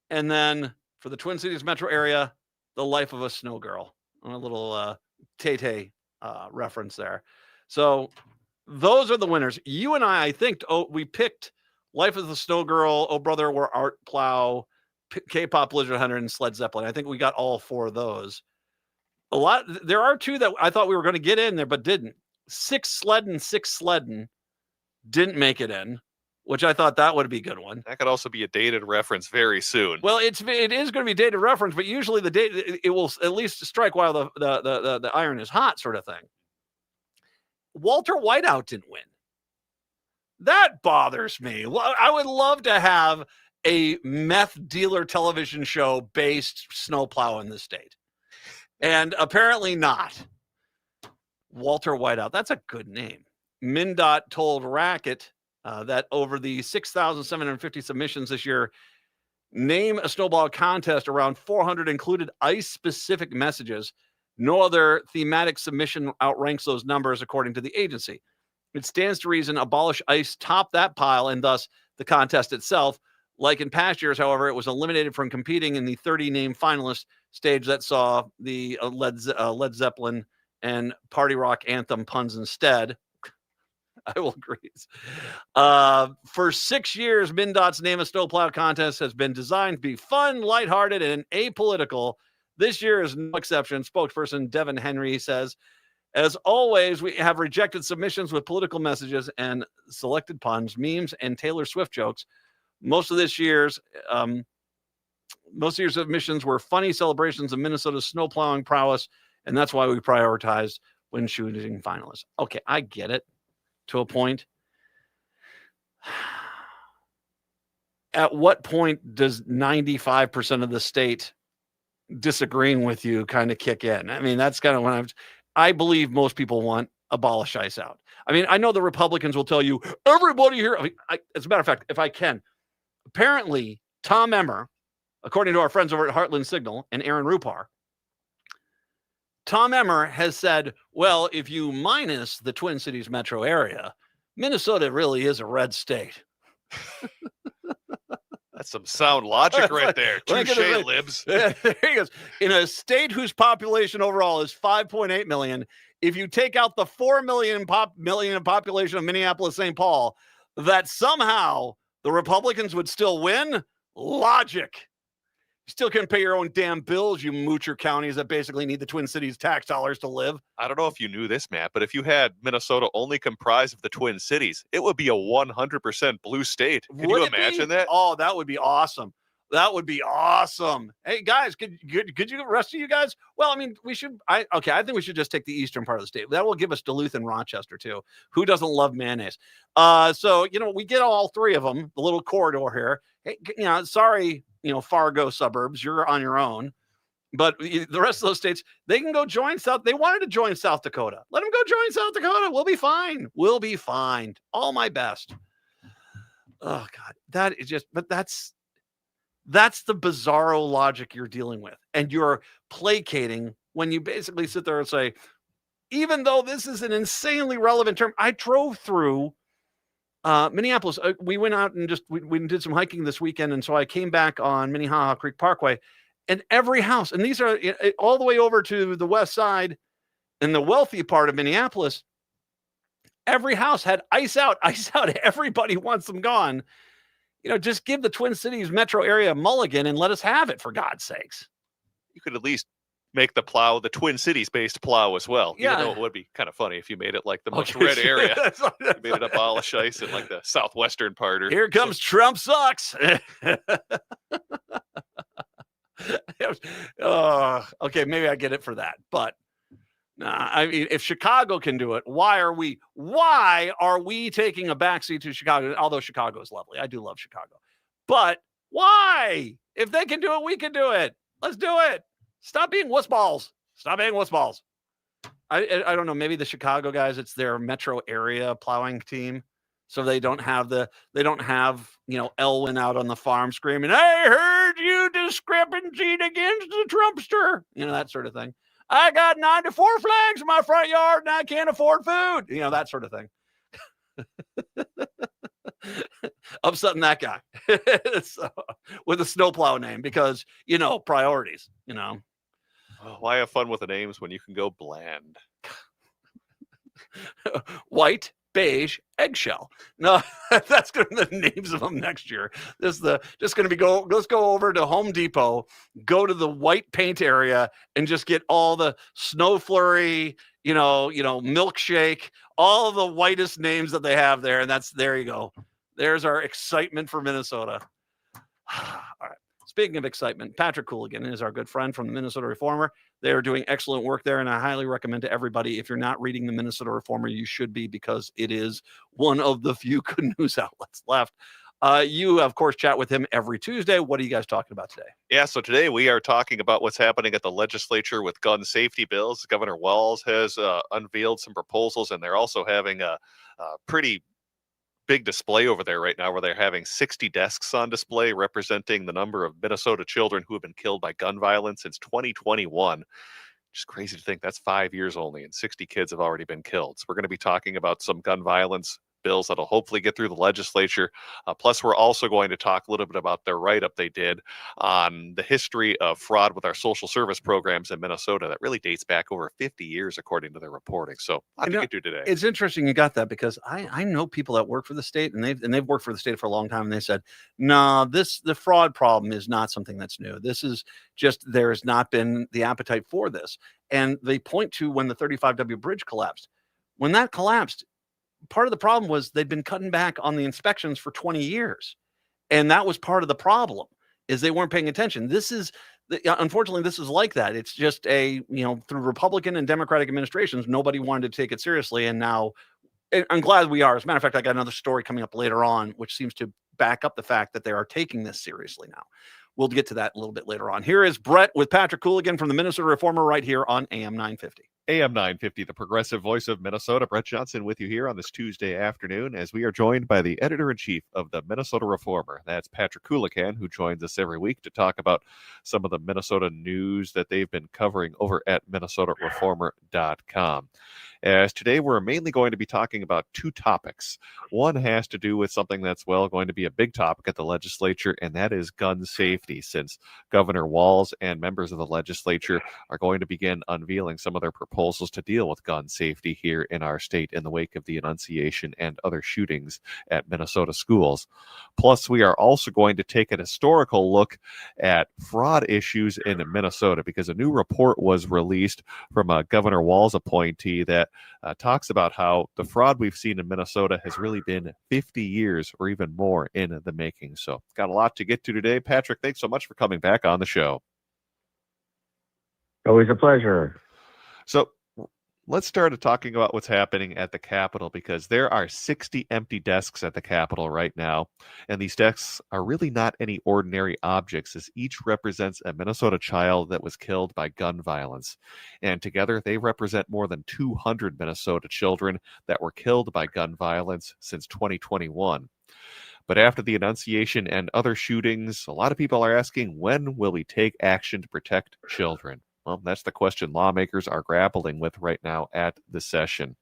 And then for the Twin Cities metro area, The Life of a Snow Girl. A little Tay-Tay reference there. So those are the winners. You and I think, we picked Life of the Snow Girl, Oh, Brother, Where Art Plow, K-pop Blizzard Hunter, and Sled Zeppelin. I think we got all 4 of those. There are 2 that I thought we were going to get in there, but didn't. 6 Sledding didn't make it in, which I thought that would be a good one. That could also be a dated reference very soon. Well, it is going to be dated reference, but usually the date it will at least strike while the iron is hot, sort of thing. Walter Whiteout didn't win. That bothers me. Well, I would love to have a meth dealer television show based snowplow in the state. And apparently not. Walter Whiteout. That's a good name. MnDOT told Racket that over the 6,750 submissions this year, Name a Snowball contest, around 400 included ice-specific messages. No other thematic submission outranks those numbers, according to the agency. It stands to reason Abolish ICE topped that pile and thus the contest itself. Like in past years, however, it was eliminated from competing in the 30 named finalist stage that saw the Led Zeppelin and party rock anthem puns instead. I will agree. For 6 years, MnDOT's Name a Snowplow contest has been designed to be fun, lighthearted, and apolitical. This year is no exception. Spokesperson Devin Henry says, as always, we have rejected submissions with political messages and selected puns, memes, and Taylor Swift jokes. Most of year's submissions were funny celebrations of Minnesota's snowplowing prowess, and that's why we prioritized when choosing finalists. Okay, I get it to a point. At what point does 95% of the state disagreeing with you kind of kick in? I mean, that's kind of when I believe most people want abolish ICE out. I mean, I know the Republicans will tell you, everybody here, as a matter of fact, if I can, apparently Tom Emmer, according to our friends over at Heartland Signal and Aaron Rupar, Tom Emmer has said, well, if you minus the Twin Cities metro area, Minnesota really is a red state. That's some sound logic right there. Touche, libs. There he goes. In a state whose population overall is 5.8 million, if you take out the 4 million population of Minneapolis, St. Paul, that somehow the Republicans would still win? Logic. You still can't pay your own damn bills, you moocher counties that basically need the Twin Cities tax dollars to live. I don't know if you knew this, Matt, but if you had Minnesota only comprised of the Twin Cities, it would be a 100% blue state. Can you imagine that? Oh, that would be awesome. That would be awesome. Hey, guys, could you, rest of you guys? Well, I mean, I think we should just take the eastern part of the state. That will give us Duluth and Rochester, too. Who doesn't love mayonnaise? So, we get all three of them, the little corridor here. Hey, sorry, Fargo suburbs, you're on your own. But the rest of those states, they can go join South. They wanted to join South Dakota. Let them go join South Dakota. We'll be fine. We'll be fine. All my best. Oh, God. That is just, but that's the bizarro logic you're dealing with. And you're placating when you basically sit there and say, even though this is an insanely relevant term, I drove through Minneapolis. We went out and we did some hiking this weekend. And so I came back on Minnehaha Creek Parkway, and every house, and these are all the way over to the west side in the wealthy part of Minneapolis, every house had ice out. Everybody wants them gone. Just give the Twin Cities metro area a mulligan and let us have it, for God's sakes. You could at least make the plow the Twin Cities based plow as well. Yeah. Even though it would be kind of funny if you made it like the most red area. You made it abolish ICE in like the southwestern part. Or here comes Trump sucks. Okay, maybe I get it for that, but I mean, if Chicago can do it, why are we taking a backseat to Chicago? Although Chicago is lovely, I do love Chicago, but why? If they can do it, we can do it. Let's do it. Stop being wuss balls. I don't know. Maybe the Chicago guys, it's their metro area plowing team. So they don't have Elwin out on the farm screaming, I heard you discrepancy against the Trumpster. That sort of thing. I got 94 flags in my front yard and I can't afford food. That sort of thing. Upsetting that guy so, with a snowplow name because, priorities, Why have fun with the names when you can go bland? White, beige, eggshell. No, that's going to be the names of them next year. Let's go over to Home Depot, go to the white paint area and just get all the Snow Flurry, milkshake, all of the whitest names that they have there. And there you go. There's our excitement for Minnesota. All right. Speaking of excitement, Patrick Cooligan is our good friend from the Minnesota Reformer. They are doing excellent work there, and I highly recommend to everybody, if you're not reading the Minnesota Reformer, you should be, because it is one of the few good news outlets left. You, of course, chat with him every Tuesday. What are you guys talking about today? Yeah, so today we are talking about what's happening at the legislature with gun safety bills. Governor Walz has unveiled some proposals, and they're also having a pretty big display over there right now where they're having 60 desks on display representing the number of Minnesota children who have been killed by gun violence since 2021. Just crazy to think that's 5 years only, and 60 kids have already been killed. So we're going to be talking about some gun violence bills that'll hopefully get through the legislature. Plus, we're also going to talk a little bit about their write-up they did on the history of fraud with our social service programs in Minnesota that really dates back over 50 years, according to their reporting. So, a lot to get to today. It's interesting you got that, because I know people that work for the state, and they've worked for the state for a long time, and they said, no, the fraud problem is not something that's new. This is just, there has not been the appetite for this. And they point to when the 35W bridge collapsed. When that collapsed, part of the problem was they'd been cutting back on the inspections for 20 years. And that was part of the problem, is they weren't paying attention. Unfortunately, this is like that. It's just through Republican and Democratic administrations, nobody wanted to take it seriously. And now I'm glad we are. As a matter of fact, I got another story coming up later on, which seems to back up the fact that they are taking this seriously now. We'll get to that a little bit later on. Here is Brett with Patrick Cooligan from the Minnesota Reformer right here on AM 950. AM 950, the progressive voice of Minnesota. Brett Johnson with you here on this Tuesday afternoon, as we are joined by the editor-in-chief of the Minnesota Reformer. That's Patrick Cooligan, who joins us every week to talk about some of the Minnesota news that they've been covering over at minnesotareformer.com. As today, we're mainly going to be talking about two topics. One has to do with something that's, going to be a big topic at the legislature, and that is gun safety, since Governor Walz and members of the legislature are going to begin unveiling some of their proposals to deal with gun safety here in our state in the wake of the Annunciation and other shootings at Minnesota schools. Plus, we are also going to take an historical look at fraud issues in Minnesota, because a new report was released from a Governor Walz appointee that talks about how the fraud we've seen in Minnesota has really been 50 years or even more in the making. So, got a lot to get to today. Patrick, thanks so much for coming back on the show. Always a pleasure. So, let's start talking about what's happening at the Capitol, because there are 60 empty desks at the Capitol right now. And these desks are really not any ordinary objects, as each represents a Minnesota child that was killed by gun violence. And together, they represent more than 200 Minnesota children that were killed by gun violence since 2021. But after the Annunciation and other shootings, a lot of people are asking, when will we take action to protect children? Well, that's the question lawmakers are grappling with right now at the session.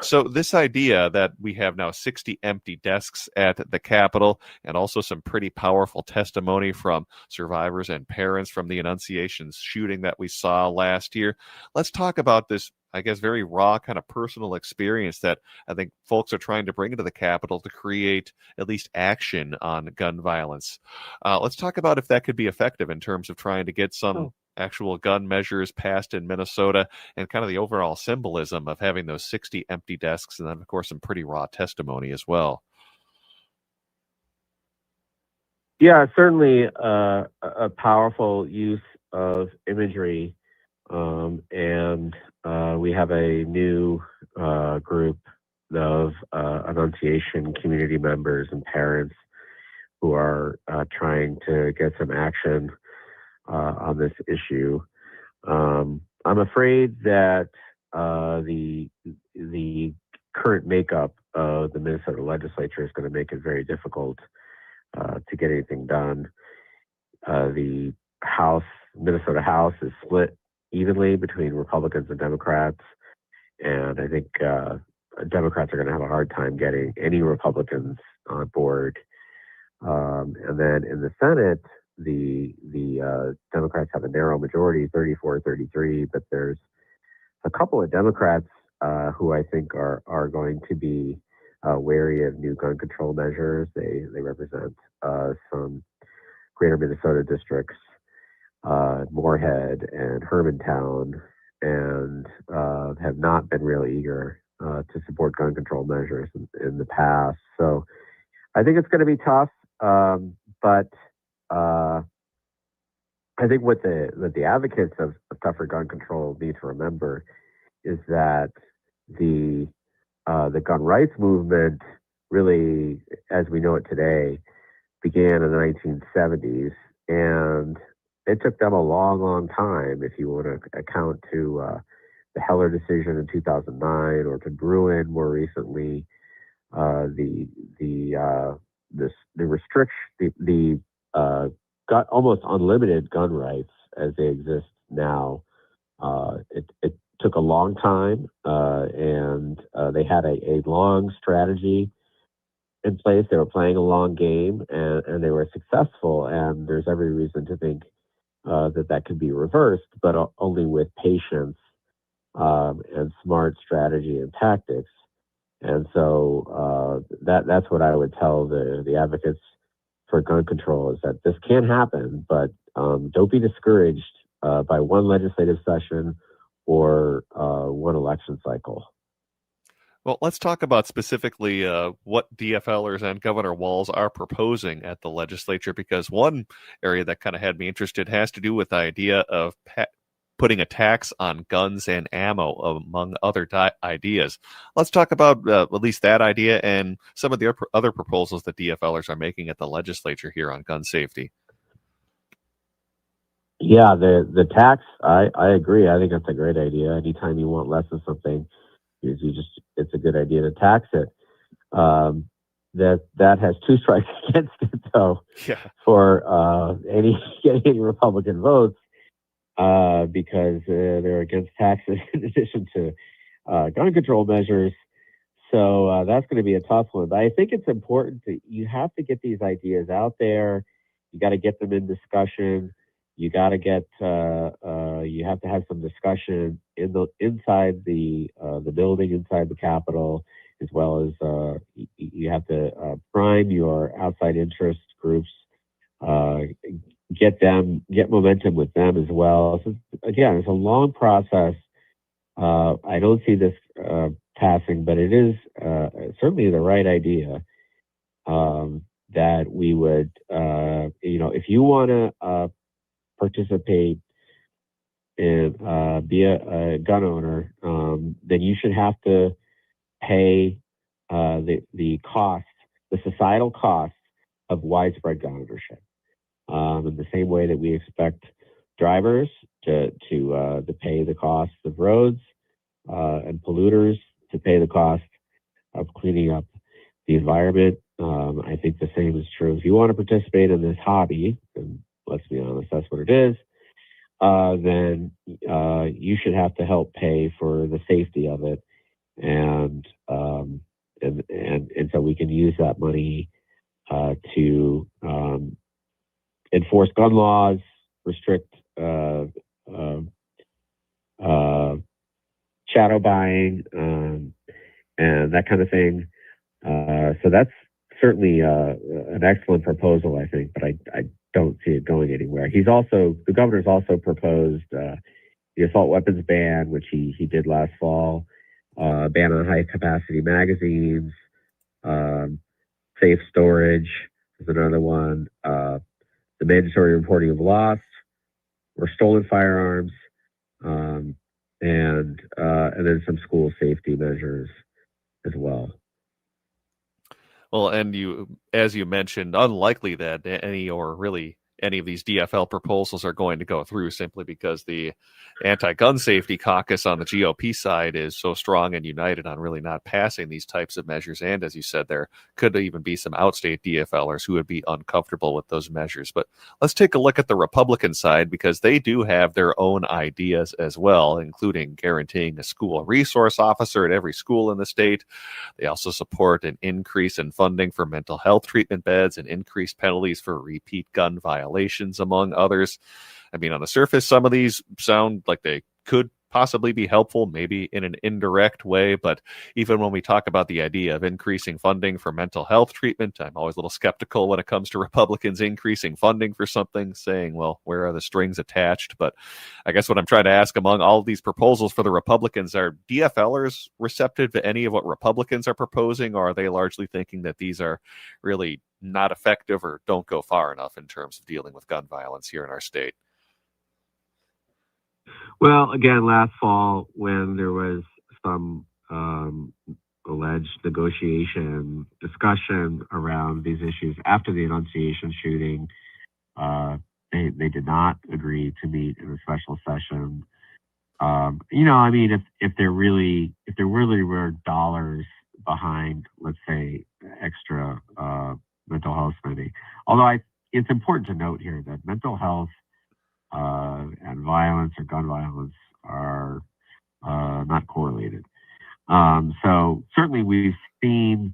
So this idea that we have now 60 empty desks at the Capitol, and also some pretty powerful testimony from survivors and parents from the Annunciation shooting that we saw last year. Let's talk about this, I guess, very raw kind of personal experience that I think folks are trying to bring into the Capitol to create at least action on gun violence. Let's talk about if that could be effective in terms of trying to get some actual gun measures passed in Minnesota, and kind of the overall symbolism of having those 60 empty desks, and then, of course, some pretty raw testimony as well. Yeah, certainly a powerful use of imagery. And we have a new group of Annunciation community members and parents who are trying to get some action on this issue. I'm afraid that the current makeup of the Minnesota legislature is going to make it very difficult to get anything done. The Minnesota House is split evenly between Republicans and Democrats, and I think Democrats are going to have a hard time getting any Republicans on board. And then in the Senate, the Democrats have a narrow majority, 34-33, but there's a couple of Democrats who I think are going to be wary of new gun control measures. They represent some greater Minnesota districts, Moorhead and Hermantown, and have not been really eager to support gun control measures in the past. So I think it's going to be tough, but I think what the advocates of tougher gun control need to remember is that the gun rights movement, really, as we know it today, began in the 1970s, and it took them a long, long time, if you want to account to the Heller decision in 2009, or to Bruin more recently, got almost unlimited gun rights as they exist now It took a long time, and they had a long strategy in place. They were playing a long game, and they were successful. And there's every reason to think that could be reversed, but only with patience and smart strategy and tactics. And so that's what I would tell the advocates for gun control, is that this can happen, but don't be discouraged by one legislative session or one election cycle. Well, let's talk about specifically what DFLers and Governor Walz are proposing at the legislature, because one area that kind of had me interested has to do with the idea of putting a tax on guns and ammo, among other ideas. Let's talk about at least that idea and some of the other proposals that DFLers are making at the legislature here on gun safety. Yeah, the tax, I agree. I think that's a great idea. Anytime you want less of something, it's a good idea to tax it. That has two strikes against it, though. Yeah. For any Republican votes, because they're against taxes in addition to gun control measures. So that's going to be a tough one. But I think it's important you have to get these ideas out there. You got to get them in discussion. You got to get you have to have some discussion inside the building, inside the Capitol, as well as you have to prime your outside interest groups, get momentum with them as well. So again, it's a long process. I don't see this passing, but it is certainly the right idea that we would, if you want to participate and be a gun owner, then you should have to pay the cost, the societal cost of widespread gun ownership. In the same way that we expect drivers to pay the cost of roads and polluters to pay the cost of cleaning up the environment, I think the same is true. If you want to participate in this hobby, and let's be honest, that's what it is, then you should have to help pay for the safety of it, and so we can use that money to enforce gun laws, restrict shadow buying, and that kind of thing. So that's certainly an excellent proposal, I think, but I don't see it going anywhere. The governor's also proposed the assault weapons ban, which he did last fall, ban on high capacity magazines, safe storage is another one, the mandatory reporting of lost or stolen firearms, and then some school safety measures as well. Well, and as you mentioned, unlikely that any of these DFL proposals are going to go through, simply because the anti-gun safety caucus on the GOP side is so strong and united on really not passing these types of measures. And as you said, there could even be some outstate DFLers who would be uncomfortable with those measures. But let's take a look at the Republican side, because they do have their own ideas as well, including guaranteeing a school resource officer at every school in the state. They also support an increase in funding for mental health treatment beds and increased penalties for repeat gun violations, among others. I mean, on the surface, some of these sound like they could possibly be helpful, maybe in an indirect way. But even when we talk about the idea of increasing funding for mental health treatment, I'm always a little skeptical when it comes to Republicans increasing funding for something, saying, well, where are the strings attached? But I guess what I'm trying to ask, among all of these proposals for the Republicans, are DFLers receptive to any of what Republicans are proposing, or are they largely thinking that these are really not effective or don't go far enough in terms of dealing with gun violence here in our state? Well, again, last fall, when there was some alleged negotiation discussion around these issues after the Annunciation shooting, they did not agree to meet in a special session. I mean, if there really were dollars behind, let's say, extra mental health spending, although it's important to note here that mental health and violence or gun violence are not correlated. So certainly we've seen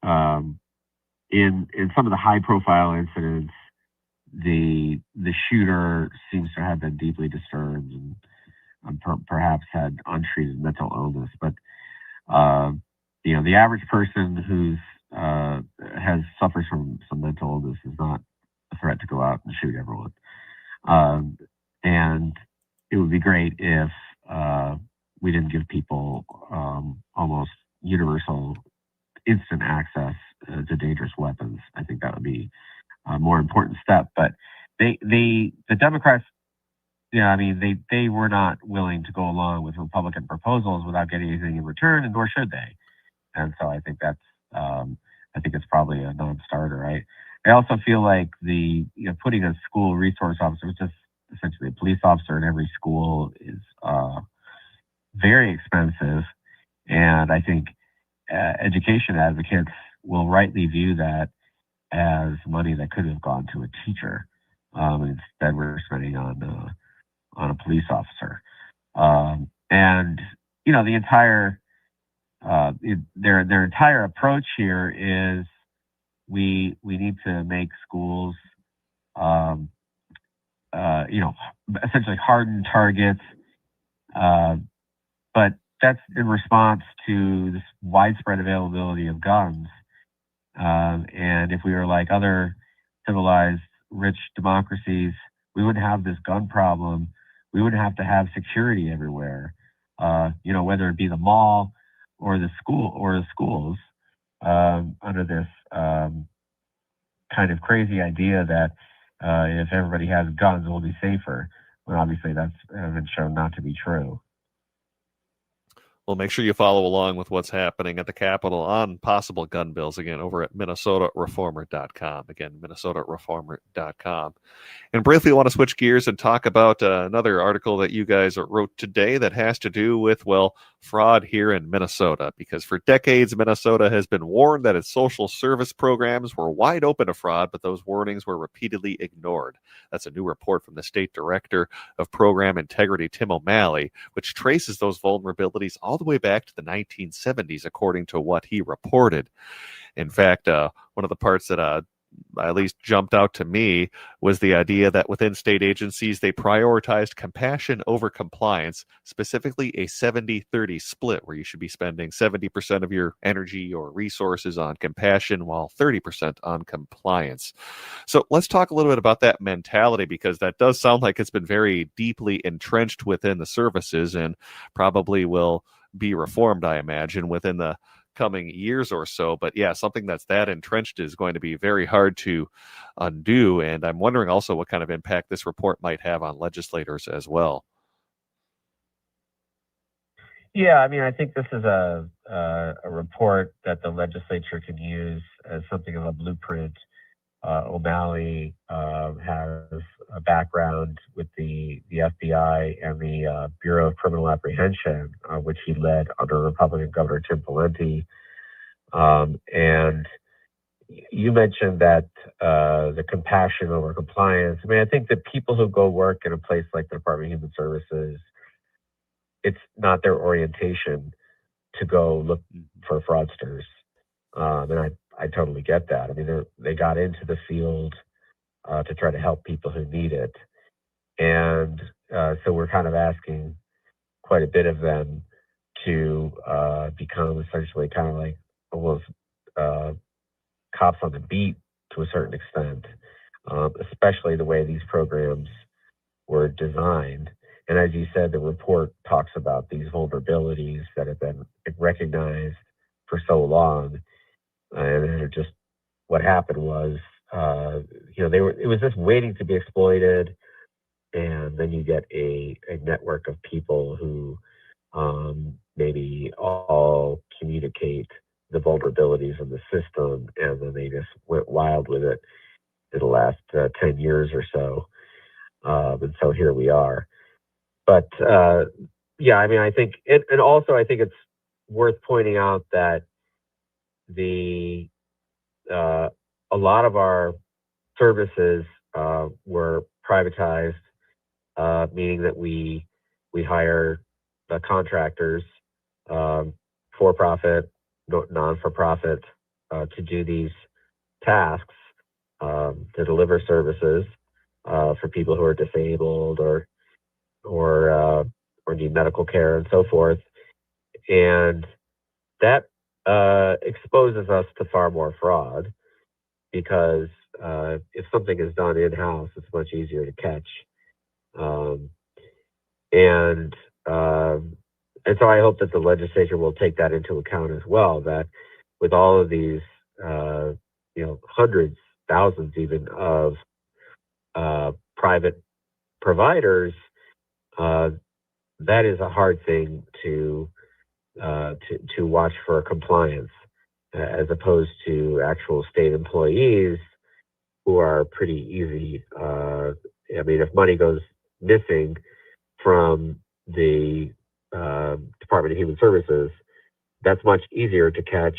in some of the high profile incidents, the shooter seems to have been deeply disturbed and perhaps had untreated mental illness. But the average person who's suffers from some mental illness is not a threat to go out and shoot everyone. And it would be great if we didn't give people almost universal instant access to dangerous weapons. I think that would be a more important step. But the Democrats, they were not willing to go along with Republican proposals without getting anything in return, and nor should they. And so I think it's probably a non-starter. I also feel like putting a school resource officer, which is essentially a police officer in every school, is very expensive. And I think education advocates will rightly view that as money that could have gone to a teacher. Instead, we're spending on a police officer. And the entire their entire approach here is we need to make schools essentially hardened targets, but that's in response to this widespread availability of guns. And if we were like other civilized, rich democracies, we wouldn't have this gun problem. We wouldn't have to have security everywhere. Whether it be the mall or the schools, under this kind of crazy idea that if everybody has guns, we'll be safer. When obviously that's been shown not to be true. Well, make sure you follow along with what's happening at the Capitol on possible gun bills, again, over at MinnesotaReformer.com. Again, MinnesotaReformer.com. And briefly, I want to switch gears and talk about another article that you guys wrote today that has to do with, fraud here in Minnesota. Because for decades, Minnesota has been warned that its social service programs were wide open to fraud, but those warnings were repeatedly ignored. That's a new report from the State Director of Program Integrity, Tim O'Malley, which traces those vulnerabilities all the way back to the 1970s, according to what he reported. In fact, one of the parts that at least jumped out to me was the idea that within state agencies, they prioritized compassion over compliance, specifically a 70-30 split, where you should be spending 70% of your energy or resources on compassion while 30% on compliance. So let's talk a little bit about that mentality, because that does sound like it's been very deeply entrenched within the services and probably will be reformed, I imagine, within the coming years or so. But yeah, something that's that entrenched is going to be very hard to undo. And I'm wondering also what kind of impact this report might have on legislators as well. Yeah, I think this is a report that the legislature can use as something of a blueprint. O'Malley has a background with the FBI and the Bureau of Criminal Apprehension, which he led under Republican Governor Tim Pawlenty. And you mentioned that the compassion over compliance. I think that people who go work in a place like the Department of Human Services, it's not their orientation to go look for fraudsters. And I totally get that. They got into the field to try to help people who need it. And so we're kind of asking quite a bit of them to become essentially kind of like almost cops on the beat to a certain extent, especially the way these programs were designed. And as you said, the report talks about these vulnerabilities that have been recognized for so long. And just what happened was, it was just waiting to be exploited. And then you get a network of people who maybe all communicate the vulnerabilities in the system, and then they just went wild with it in the last 10 years or so. And so here we are. But I think, and also I think it's worth pointing out that a lot of our services were privatized, meaning that we we hire contractors, for-profit, non-for-profit, to do these tasks, to deliver services for people who are disabled or need medical care and so forth. And that exposes us to far more fraud, because if something is done in-house, it's much easier to catch. And so I hope that the legislature will take that into account as well, that with all of these, hundreds, thousands even of private providers, that is a hard thing to watch for compliance, as opposed to actual state employees who are pretty easy. If money goes missing from the Department of Human Services, that's much easier to catch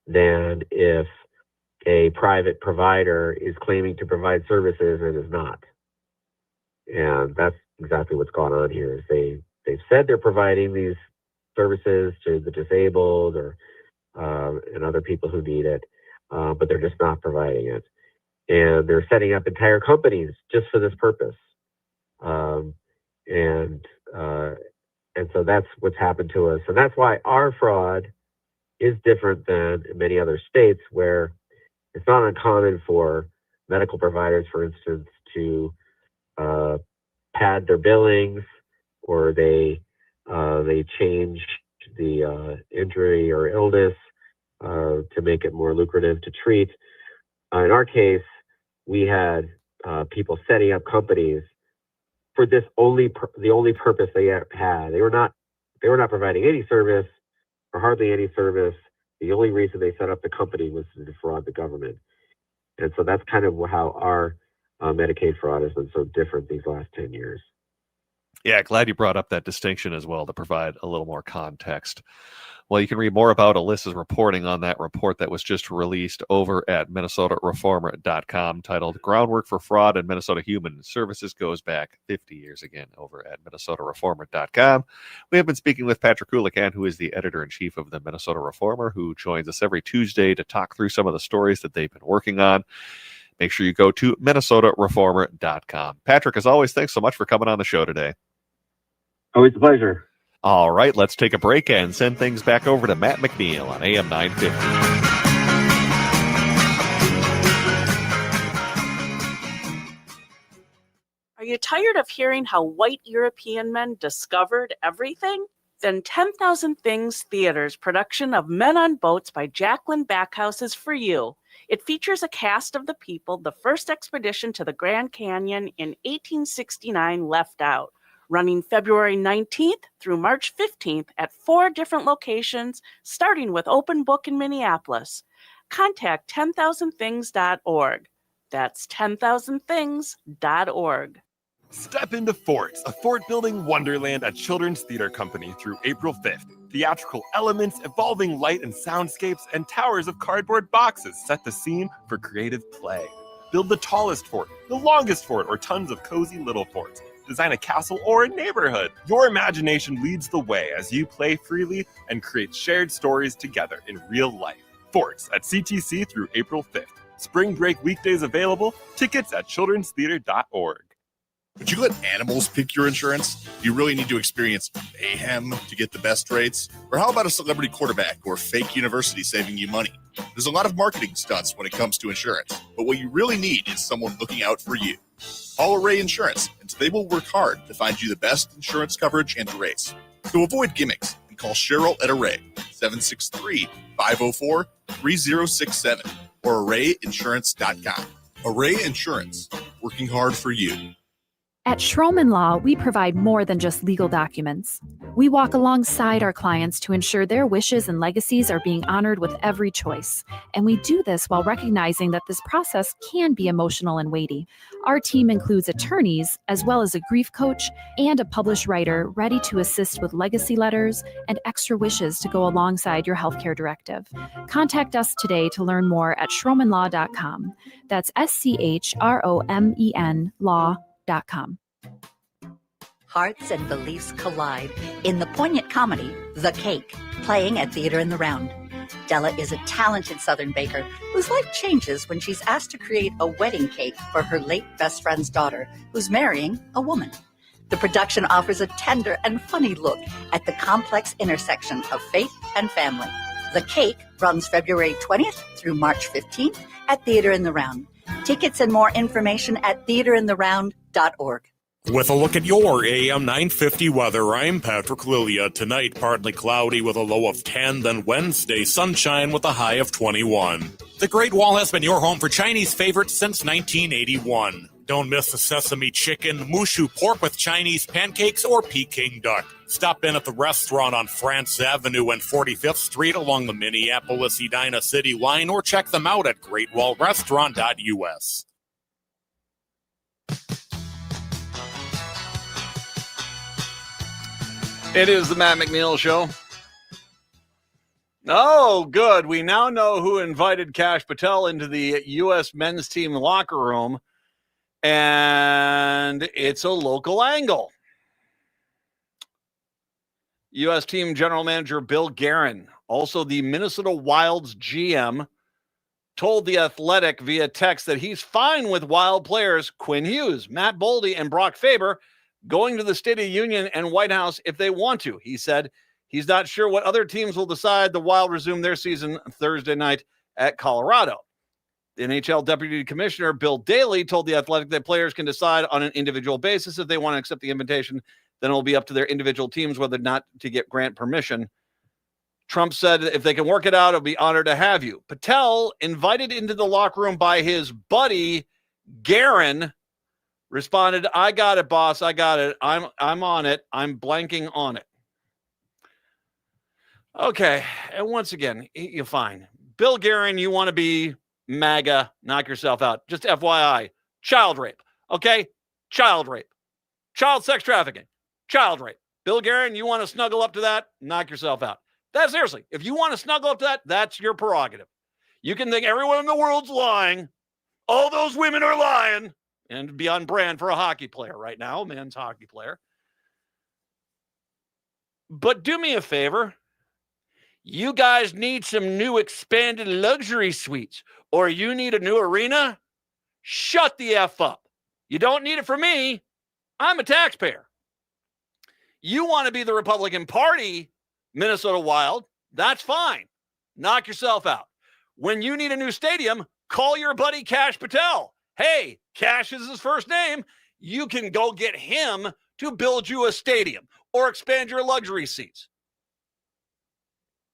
than if a private provider is claiming to provide services and is not. And that's exactly what's gone on here. Is they've said they're providing these services to the disabled or and other people who need it, but they're just not providing it. And they're setting up entire companies just for this purpose. And so that's what's happened to us. And that's why our fraud is different than in many other states, where it's not uncommon for medical providers, for instance, to pad their billings, or they change the injury or illness to make it more lucrative to treat. In our case, we had people setting up companies for this the only purpose they had. They were not providing any service, or hardly any service. The only reason they set up the company was to defraud the government. And so that's kind of how our Medicaid fraud has been so different these last 10 years. Yeah, glad you brought up that distinction as well to provide a little more context. Well, you can read more about Alyssa's reporting on that report that was just released over at MinnesotaReformer.com, titled Groundwork for Fraud in Minnesota Human Services Goes Back 50 Years, again, over at MinnesotaReformer.com. We have been speaking with Patrick Kulikan, who is the editor-in-chief of the Minnesota Reformer, who joins us every Tuesday to talk through some of the stories that they've been working on. Make sure you go to MinnesotaReformer.com. Patrick, as always, thanks so much for coming on the show today. Always a pleasure. All right, let's take a break and send things back over to Matt McNeil on AM 950. Are you tired of hearing how white European men discovered everything? Then 10,000 Things Theater's production of Men on Boats by Jacqueline Backhouse is for you. It features a cast of the people the first expedition to the Grand Canyon in 1869 left out, running February 19th through March 15th at 4 different locations, starting with Open Book in Minneapolis. Contact 10,000things.org. That's 10,000things.org. Step into Forts, a fort-building wonderland at Children's Theater Company through April 5th. Theatrical elements, evolving light and soundscapes, and towers of cardboard boxes set the scene for creative play. Build the tallest fort, the longest fort, or tons of cozy little forts. Design a castle or a neighborhood. Your imagination leads the way as you play freely and create shared stories together in real life. Forts at CTC through April 5th. Spring break weekdays available. Tickets at childrenstheater.org. Would you let animals pick your insurance? Do you really need to experience mayhem to get the best rates? Or how about a celebrity quarterback or fake university saving you money? There's a lot of marketing stunts when it comes to insurance, but what you really need is someone looking out for you. Call Array Insurance, and they will work hard to find you the best insurance coverage and rates. So avoid gimmicks and call Cheryl at Array, 763-504-3067, or arrayinsurance.com. Array Insurance, working hard for you. At Schroman Law, we provide more than just legal documents. We walk alongside our clients to ensure their wishes and legacies are being honored with every choice. And we do this while recognizing that this process can be emotional and weighty. Our team includes attorneys, as well as a grief coach and a published writer ready to assist with legacy letters and extra wishes to go alongside your healthcare directive. Contact us today to learn more at schromenlaw.com. That's SCHROMEN law.com. Hearts and beliefs collide in the poignant comedy, The Cake, playing at Theater in the Round. Della is a talented Southern baker whose life changes when she's asked to create a wedding cake for her late best friend's daughter, who's marrying a woman. The production offers a tender and funny look at the complex intersection of faith and family. The Cake runs February 20th through March 15th at Theater in the Round. Tickets and more information at theaterintheround.org. With a look at your AM 950 weather, I'm Patrick Lilia. Tonight, partly cloudy with a low of 10, then Wednesday, sunshine with a high of 21. The Great Wall has been your home for Chinese favorites since 1981. Don't miss the sesame chicken, mushu pork with Chinese pancakes, or Peking duck. Stop in at the restaurant on France Avenue and 45th Street along the Minneapolis-Edina City line, or check them out at greatwallrestaurant.us. It is the Matt McNeil Show. Oh, good. We now know who invited Kash Patel into the U.S. men's team locker room, and it's a local angle. U.S. team general manager Bill Guerin, also the Minnesota Wild's GM, told The Athletic via text that he's fine with Wild players Quinn Hughes, Matt Boldy, and Brock Faber going to the State of the Union and White House if they want to. He said he's not sure what other teams will decide. The Wild resume their season Thursday night at Colorado. The NHL Deputy Commissioner Bill Daley told The Athletic that players can decide on an individual basis if they want to accept the invitation. Then it'll be up to their individual teams whether or not to grant permission. Trump said if they can work it out, it'll be honored to have you. Patel, invited into the locker room by his buddy Guerin, responded, "I got it, boss. I got it. I'm on it. I'm blanking on it." Okay. And once again, you're fine. Bill Guerin, you want to be MAGA, knock yourself out. Just FYI, child rape. Okay? Child rape. Child sex trafficking. Child rape. Bill Guerin, you want to snuggle up to that? Knock yourself out. That's seriously. If you want to snuggle up to that, that's your prerogative. You can think everyone in the world's lying. All those women are lying. And be on brand for a hockey player right now, a men's hockey player. But do me a favor. You guys need some new expanded luxury suites, or you need a new arena? Shut the F up. You don't need it for me. I'm a taxpayer. You want to be the Republican Party, Minnesota Wild? That's fine. Knock yourself out. When you need a new stadium, call your buddy Kash Patel. Hey, Cash is his first name. You can go get him to build you a stadium or expand your luxury seats.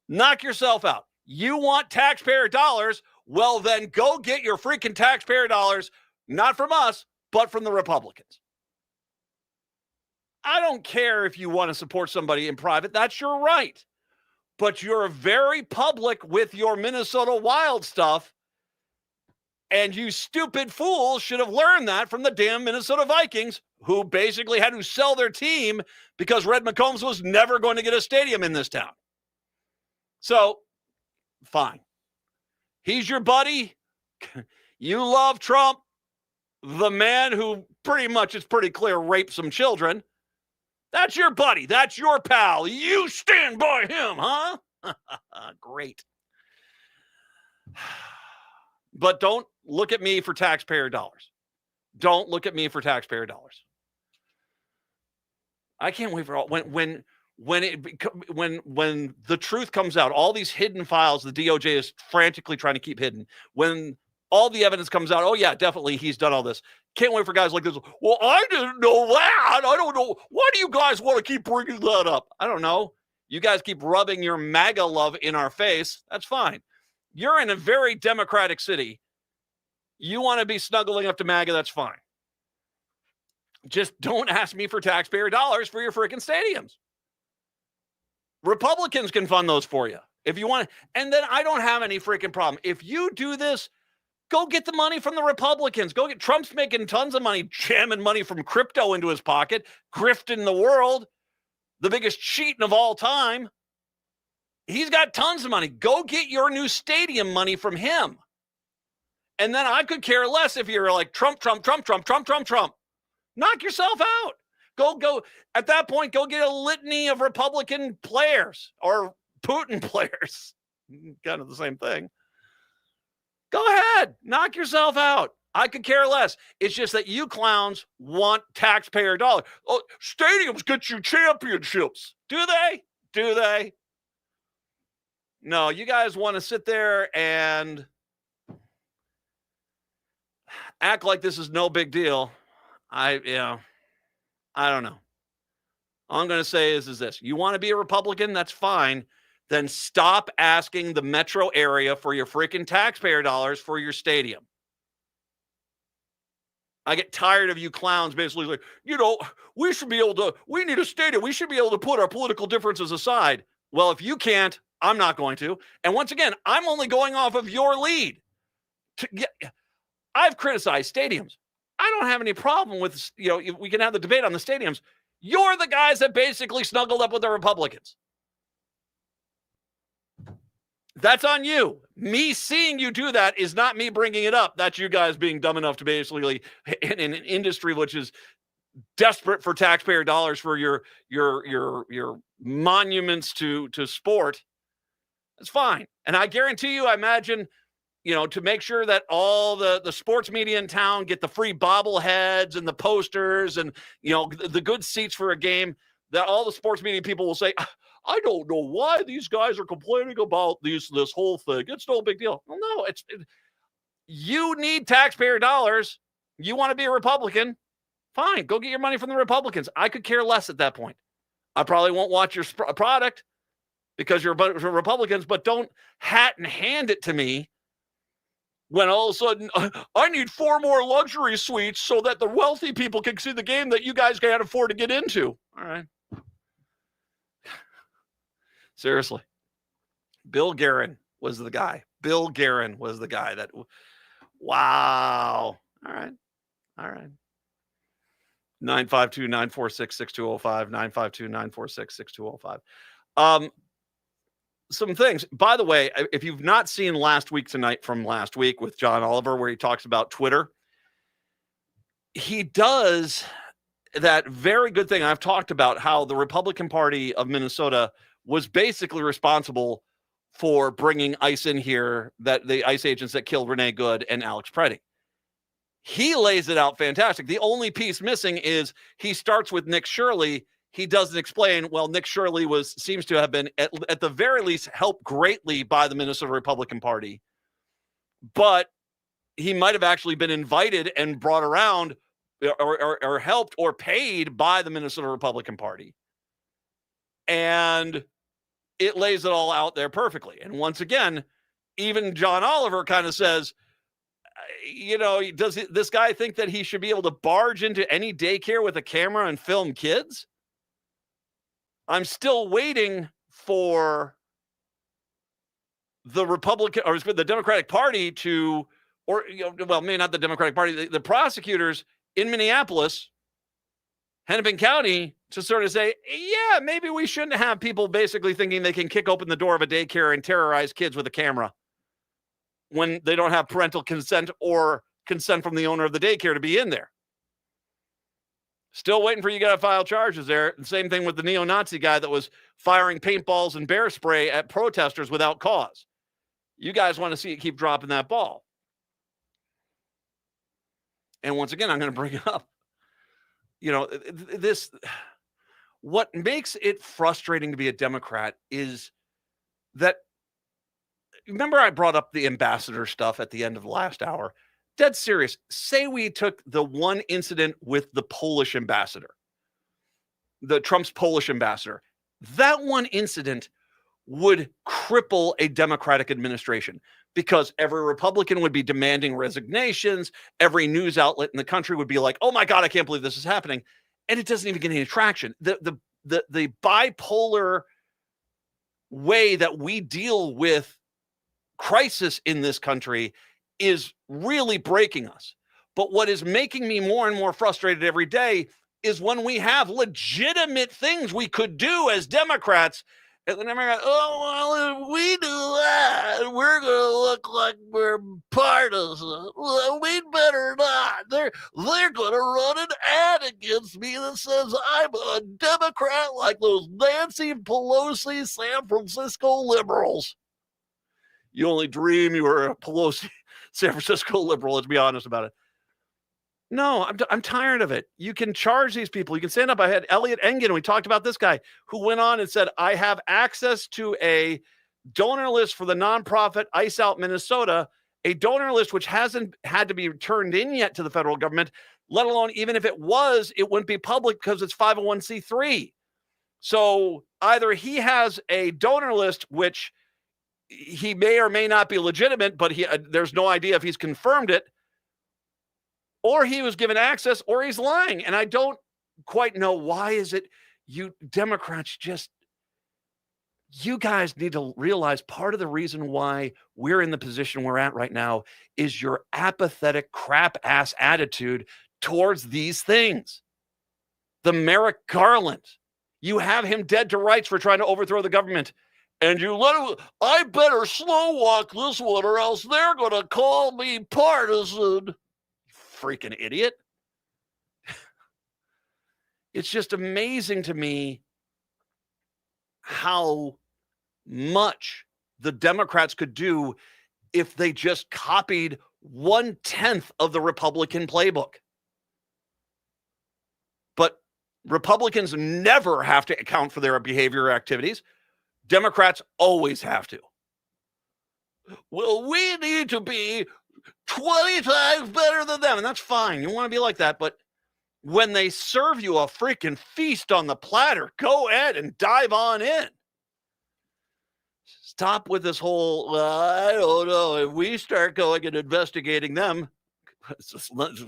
Knock yourself out. You want taxpayer dollars? Well, then go get your freaking taxpayer dollars, not from us, but from the Republicans. I don't care if you want to support somebody in private. That's your right. But you're very public with your Minnesota Wild stuff. And you stupid fools should have learned that from the damn Minnesota Vikings, who basically had to sell their team because Red McCombs was never going to get a stadium in this town. So, fine. He's your buddy. You love Trump, the man who pretty much, it's pretty clear, raped some children. That's your buddy. That's your pal. You stand by him, huh? Great. But don't look at me for taxpayer dollars. Don't look at me for taxpayer dollars. I can't wait for all when the truth comes out, all these hidden files the DOJ is frantically trying to keep hidden. When all the evidence comes out, oh yeah, definitely he's done all this. Can't wait for guys like this. Well, I didn't know that. I don't know. Why do you guys want to keep bringing that up? I don't know. You guys keep rubbing your MAGA love in our face. That's fine. You're in a very democratic city. You want to be snuggling up to MAGA, that's fine. Just don't ask me for taxpayer dollars for your freaking stadiums. Republicans can fund those for you if you want. And then I don't have any freaking problem. If you do this, go get the money from the Republicans. Go get Trump's making tons of money, jamming money from crypto into his pocket, grifting the world, the biggest cheating of all time. He's got tons of money. Go get your new stadium money from him. And then I could care less if you're like Trump. Knock yourself out. Go. At that point, go get a litany of Republican players or Putin players. Kind of the same thing. Go ahead. Knock yourself out. I could care less. It's just that you clowns want taxpayer dollars. Oh, stadiums get you championships. Do they? Do they? No, you guys want to sit there and act like this is no big deal. I don't know. All I'm going to say is this. You want to be a Republican? That's fine. Then stop asking the metro area for your freaking taxpayer dollars for your stadium. I get tired of you clowns basically like, we need a stadium. We should be able to put our political differences aside. Well, if you can't, I'm not going to. And once again, I'm only going off of your lead. I've criticized stadiums. I don't have any problem with, we can have the debate on the stadiums. You're the guys that basically snuggled up with the Republicans. That's on you. Me seeing you do that is not me bringing it up. That's you guys being dumb enough to basically, in an industry which is desperate for taxpayer dollars for your monuments to sport. That's fine. And I guarantee you, I imagine, to make sure that all the sports media in town get the free bobbleheads and the posters and, the good seats for a game, that all the sports media people will say, I don't know why these guys are complaining about this whole thing. It's no big deal. Well, no, you need taxpayer dollars. You want to be a Republican? Fine, go get your money from the Republicans. I could care less at that point. I probably won't watch your product because you're Republicans, but don't hat and hand it to me when all of a sudden I need 4 more luxury suites so that the wealthy people can see the game that you guys can't afford to get into. All right. Seriously. Bill Guerin was the guy. Bill Guerin was the guy that, wow. All right. 952-946-6205, 952-946-6205. Some things, by the way, if you've not seen Last Week Tonight from last week with John Oliver, where he talks about Twitter, he does that very good thing. I've talked about how the Republican Party of Minnesota was basically responsible for bringing ICE in here, that the ICE agents that killed Renee Good and Alex Preddy. He lays it out fantastic. The only piece missing is he starts with Nick Shirley. He doesn't explain, well, Nick Shirley seems to have been, at the very least, helped greatly by the Minnesota Republican Party. But he might have actually been invited and brought around or helped or paid by the Minnesota Republican Party. And it lays it all out there perfectly. And once again, even John Oliver kind of says, does this guy think that he should be able to barge into any daycare with a camera and film kids? I'm still waiting for the Republican or the Democratic Party to, maybe not the Democratic Party, the prosecutors in Minneapolis, Hennepin County, to sort of say, yeah, maybe we shouldn't have people basically thinking they can kick open the door of a daycare and terrorize kids with a camera when they don't have parental consent or consent from the owner of the daycare to be in there. Still waiting for you guys to file charges there. And same thing with the neo-Nazi guy that was firing paintballs and bear spray at protesters without cause. You guys want to see it keep dropping that ball. And once again, I'm going to bring up, what makes it frustrating to be a Democrat is that, remember I brought up the ambassador stuff at the end of the last hour? Dead serious. Say we took the one incident with the Polish ambassador, the Trump's Polish ambassador. That one incident would cripple a Democratic administration because every Republican would be demanding resignations. Every news outlet in the country would be like, oh my God, I can't believe this is happening. And it doesn't even get any traction. The bipolar way that we deal with crisis in this country is really breaking us. But what is making me more and more frustrated every day is when we have legitimate things we could do as Democrats And then everyone goes, oh, well, if we do that, we're going to look like we're partisan. Well, we'd better not. They're going to run an ad against me that says I'm a Democrat like those Nancy Pelosi San Francisco liberals. You only dream you were a Pelosi San Francisco liberal, let's be honest about it. No, I'm tired of it. You can charge these people. You can stand up. I had Elliot Engen. We talked about this guy who went on and said, I have access to a donor list for the nonprofit Ice Out Minnesota, a donor list which hasn't had to be turned in yet to the federal government, let alone even if it was, it wouldn't be public because it's 501c3. So either he has a donor list, which he may or may not be legitimate, but there's no idea if he's confirmed it, or he was given access, or he's lying. And I don't quite know why is it you Democrats you guys need to realize part of the reason why we're in the position we're at right now is your apathetic crap ass attitude towards these things. The Merrick Garland, you have him dead to rights for trying to overthrow the government. And you let him, I better slow walk this one or else they're going to call me partisan. Freaking idiot. It's just amazing to me how much the Democrats could do if they just copied 1/10 of the Republican playbook. But Republicans never have to account for their behavior or activities. Democrats always have to. Well, we need to be 20 times better than them. And that's fine. You want to be like that. But when they serve you a freaking feast on the platter, go ahead and dive on in. Stop with this whole, I don't know, if we start going and investigating them,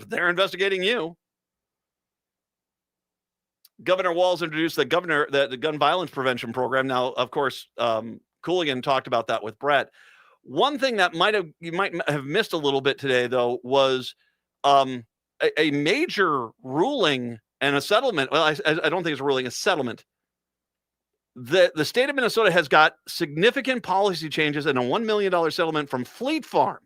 they're investigating you. Governor Walz introduced the gun violence prevention program. Now, of course, Cooligan talked about that with Brett. One thing that you might have missed a little bit today, though, was a major ruling and a settlement. Well, I don't think it's a ruling, a settlement. The state of Minnesota has got significant policy changes and a $1 million settlement from Fleet Farm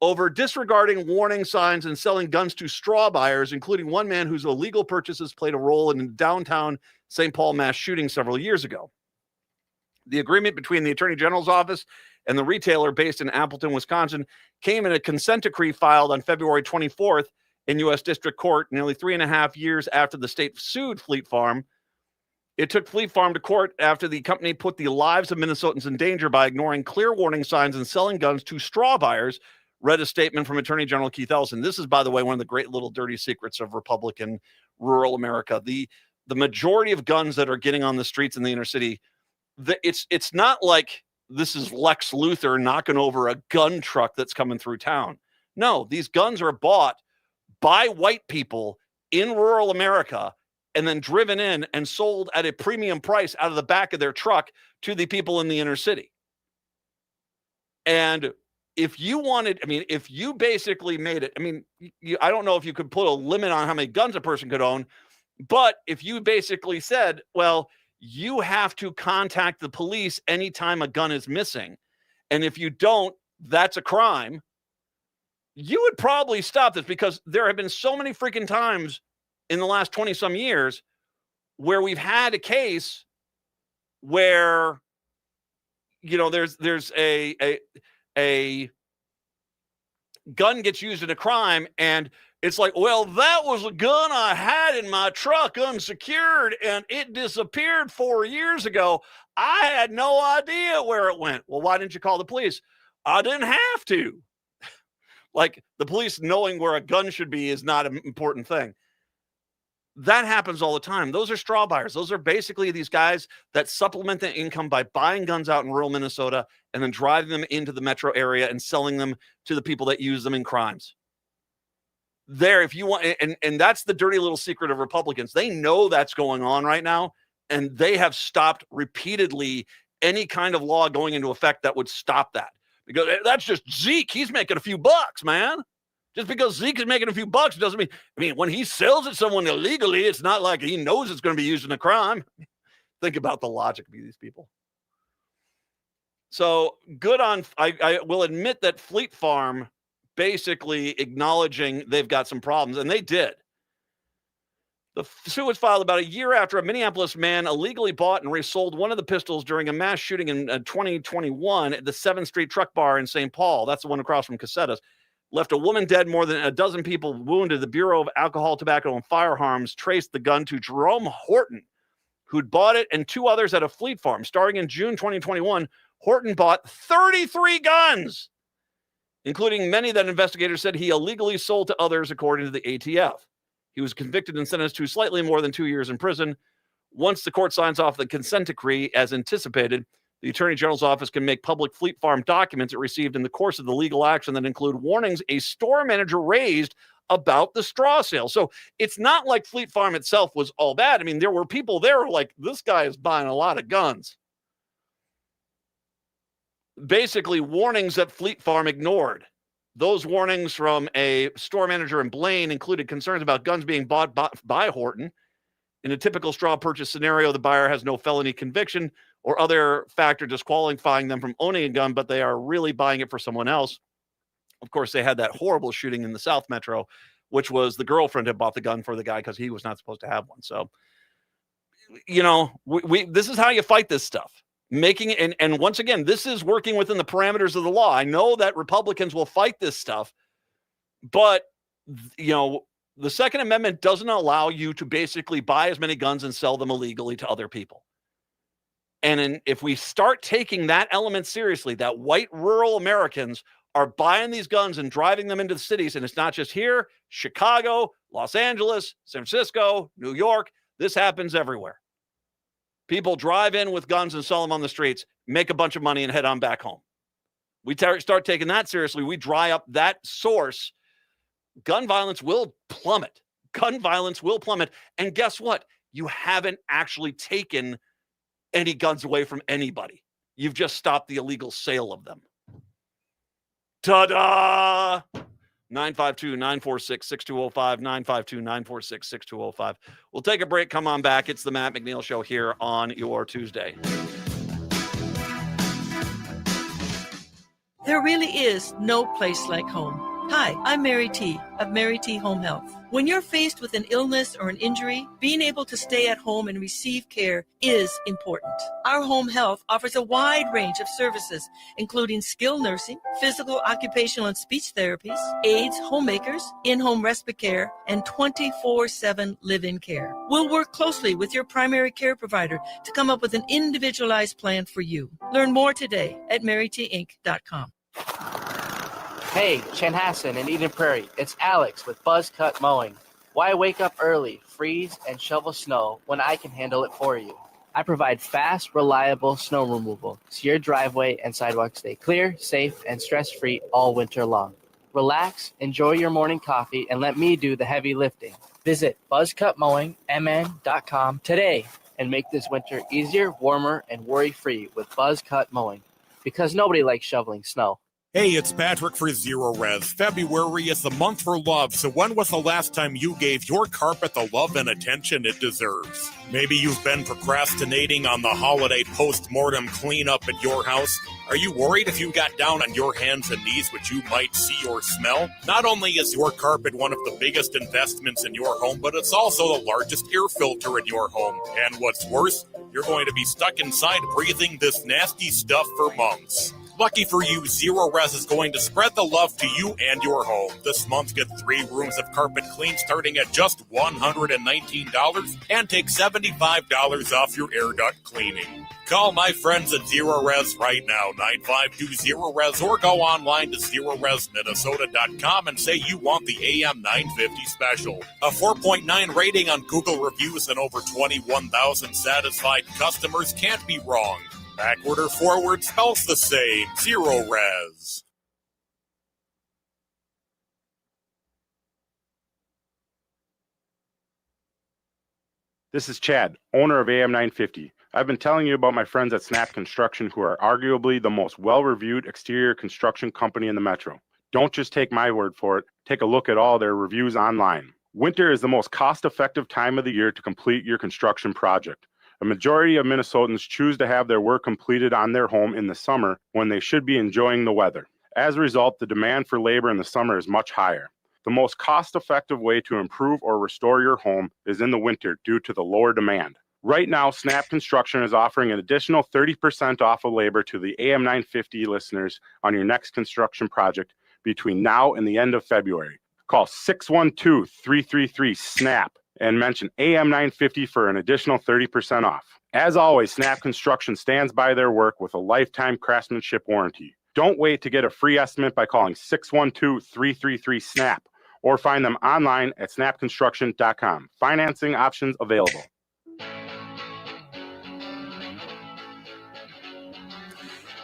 over disregarding warning signs and selling guns to straw buyers, including one man whose illegal purchases played a role in a downtown St. Paul mass shooting several years ago. The agreement between the Attorney General's office and the retailer based in Appleton, Wisconsin, came in a consent decree filed on February 24th in U.S. District Court, nearly 3.5 years after the state sued Fleet Farm. It took Fleet Farm to court after the company put the lives of Minnesotans in danger by ignoring clear warning signs and selling guns to straw buyers, read a statement from Attorney General Keith Ellison. This is, by the way, one of the great little dirty secrets of Republican rural America. The majority of guns that are getting on the streets in the inner city, it's not like this is Lex Luthor knocking over a gun truck that's coming through town. No, these guns are bought by white people in rural America and then driven in and sold at a premium price out of the back of their truck to the people in the inner city. And if you wanted, if you basically made it, I don't know if you could put a limit on how many guns a person could own, but if you basically said, well, you have to contact the police anytime a gun is missing, and if you don't, that's a crime, you would probably stop this, because there have been so many freaking times in the last 20 some years where we've had a case where, there's a gun gets used in a crime, and it's like, well, that was a gun I had in my truck unsecured and it disappeared 4 years ago. I had no idea where it went. Well, why didn't you call the police? I didn't have to. Like, the police knowing where a gun should be is not an important thing. That happens all the time. Those are straw buyers. Those are basically these guys that supplement their income by buying guns out in rural Minnesota and then driving them into the metro area and selling them to the people that use them in crimes. There, if you want, and that's the dirty little secret of Republicans. They know that's going on right now, and they have stopped repeatedly any kind of law going into effect that would stop that. Because that's just Zeke. He's making a few bucks, man. Just because Zeke is making a few bucks doesn't mean, when he sells it to someone illegally, it's not like he knows it's going to be used in a crime. Think about the logic of these people. So good on, I will admit that Fleet Farm basically acknowledging they've got some problems, and they did. The suit was filed about a year after a Minneapolis man illegally bought and resold one of the pistols during a mass shooting in 2021 at the 7th Street Truck Bar in St. Paul. That's the one across from Casetas. Left a woman dead, more than a dozen people wounded. The Bureau of Alcohol, Tobacco, and Firearms traced the gun to Jerome Horton, who'd bought it, and two others at a Fleet Farm. Starting in June 2021, Horton bought 33 guns, including many that investigators said he illegally sold to others, according to the ATF. He was convicted and sentenced to slightly more than 2 years in prison. Once the court signs off the consent decree, as anticipated, the Attorney General's office can make public Fleet Farm documents it received in the course of the legal action that include warnings a store manager raised about the straw sale. So it's not like Fleet Farm itself was all bad. I mean, there were people there like, this guy is buying a lot of guns. Basically, warnings that Fleet Farm ignored. Those warnings from a store manager in Blaine included concerns about guns being bought by Horton. In a typical straw purchase scenario, the buyer has no felony conviction or other factor disqualifying them from owning a gun, but they are really buying it for someone else. Of course, they had that horrible shooting in the South Metro, which was the girlfriend had bought the gun for the guy because he was not supposed to have one. So, you know, this is how you fight this stuff. And once again, this is working within the parameters of the law. I know that Republicans will fight this stuff, but, you know, the Second Amendment doesn't allow you to basically buy as many guns and sell them illegally to other people. And if we start taking that element seriously, that white rural Americans are buying these guns and driving them into the cities, and it's not just here, Chicago, Los Angeles, San Francisco, New York, this happens everywhere. People drive in with guns and sell them on the streets, make a bunch of money, and head on back home. We start taking that seriously. We dry up that source. Gun violence will plummet. Gun violence will plummet. And guess what? You haven't actually taken any guns away from anybody. You've just stopped the illegal sale of them. Ta-da! 952-946-6205, 952-946-6205. We'll take a break. Come on back. It's the Matt McNeil Show here on your Tuesday. There really is no place like home. Hi, I'm Mary T. of Mary T. Home Health. When you're faced with an illness or an injury, being able to stay at home and receive care is important. Our home health offers a wide range of services, including skilled nursing, physical, occupational, and speech therapies, aides, homemakers, in-home respite care, and 24/7 live-in care. We'll work closely with your primary care provider to come up with an individualized plan for you. Learn more today at marytinc.com. Hey, Chanhassen in Eden Prairie, it's Alex with Buzz Cut Mowing. Why wake up early, freeze, and shovel snow when I can handle it for you? I provide fast, reliable snow removal so your driveway and sidewalks stay clear, safe, and stress-free all winter long. Relax, enjoy your morning coffee, and let me do the heavy lifting. Visit buzzcutmowingmn.com today and make this winter easier, warmer, and worry-free with Buzz Cut Mowing, because nobody likes shoveling snow. Hey, it's Patrick for Zero Res. February is the month for love, so when was the last time you gave your carpet the love and attention it deserves? Maybe you've been procrastinating on the holiday post-mortem cleanup at your house. Are you worried if you got down on your hands and knees what you might see or smell? Not only is your carpet one of the biggest investments in your home, but it's also the largest air filter in your home. And what's worse, you're going to be stuck inside breathing this nasty stuff for months. Lucky for you, Zero Res is going to spread the love to you and your home. This month, get 3 rooms of carpet clean starting at just $119 and take $75 off your air duct cleaning. Call my friends at Zero Res right now, 952-ZERO-RES, or go online to ZeroResMinnesota.com and say you want the AM 950 special. A 4.9 rating on Google reviews and over 21,000 satisfied customers can't be wrong. Backward or forward spells the same. Zero Res. This is Chad, owner of AM 950. I've been telling you about my friends at Snap Construction, who are arguably the most well-reviewed exterior construction company in the metro. Don't just take my word for it. Take a look at all their reviews online. Winter is the most cost-effective time of the year to complete your construction project. The majority of Minnesotans choose to have their work completed on their home in the summer when they should be enjoying the weather. As a result, the demand for labor in the summer is much higher. The most cost-effective way to improve or restore your home is in the winter due to the lower demand. Right now, Snap Construction is offering an additional 30% off of labor to the AM 950 listeners on your next construction project between now and the end of February. Call 612-333-SNAP and mention AM 950 for an additional 30% off. As always, Snap Construction stands by their work with a lifetime craftsmanship warranty. Don't wait to get a free estimate by calling 612-333-SNAP or find them online at snapconstruction.com. Financing options available.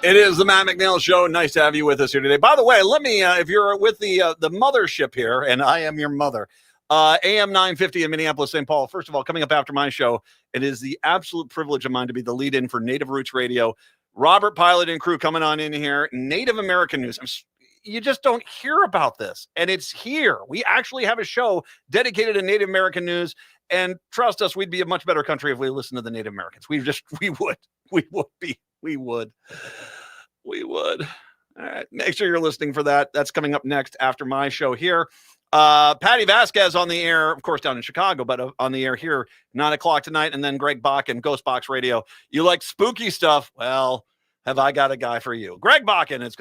It is the Matt McNeil Show. Nice to have you with us here today. By the way, let me, if you're with the mothership here, and I am your mother, AM 950 in Minneapolis, St. Paul. First of all, coming up after my show, it is the absolute privilege of mine to be the lead-in for Native Roots Radio. Robert Pilot and crew coming on in here. Native American news. You just don't hear about this, and it's here. We actually have a show dedicated to Native American news, and trust us, we'd be a much better country if we listened to the Native Americans. We would. All right. Make sure you're listening for that. That's coming up next after my show here. Patty Vasquez on the air, of course, down in Chicago, but on the air here, 9 o'clock tonight. And then Greg Bakken, Ghost Box Radio. You like spooky stuff? Well, have I got a guy for you. Greg Bakken, it's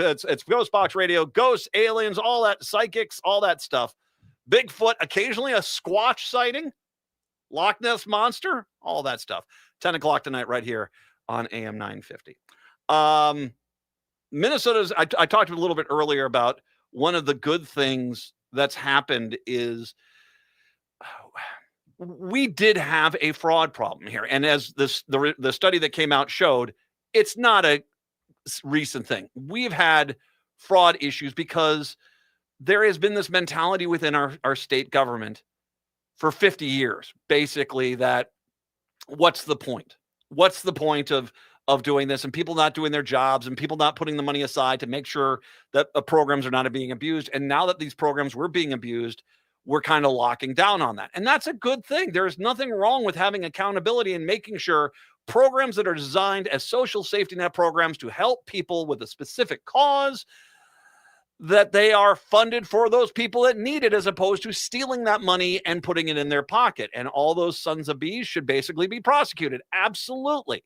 Ghost Box Radio, ghosts, aliens, all that, psychics, all that stuff. Bigfoot, occasionally a Squatch sighting, Loch Ness Monster, all that stuff. 10 o'clock tonight right here on AM 950. Minnesota's, I talked a little bit earlier about one of the good things that's happened is we did have a fraud problem here. And as the study that came out showed, it's not a recent thing. We've had fraud issues because there has been this mentality within our state government for 50 years, basically, that what's the point? What's the point of doing this, and people not doing their jobs and people not putting the money aside to make sure that programs are not being abused. And now that these programs were being abused, we're kind of locking down on that. And that's a good thing. There's nothing wrong with having accountability and making sure programs that are designed as social safety net programs to help people with a specific cause, that they are funded for those people that need it, as opposed to stealing that money and putting it in their pocket. And all those sons of bees should basically be prosecuted. Absolutely.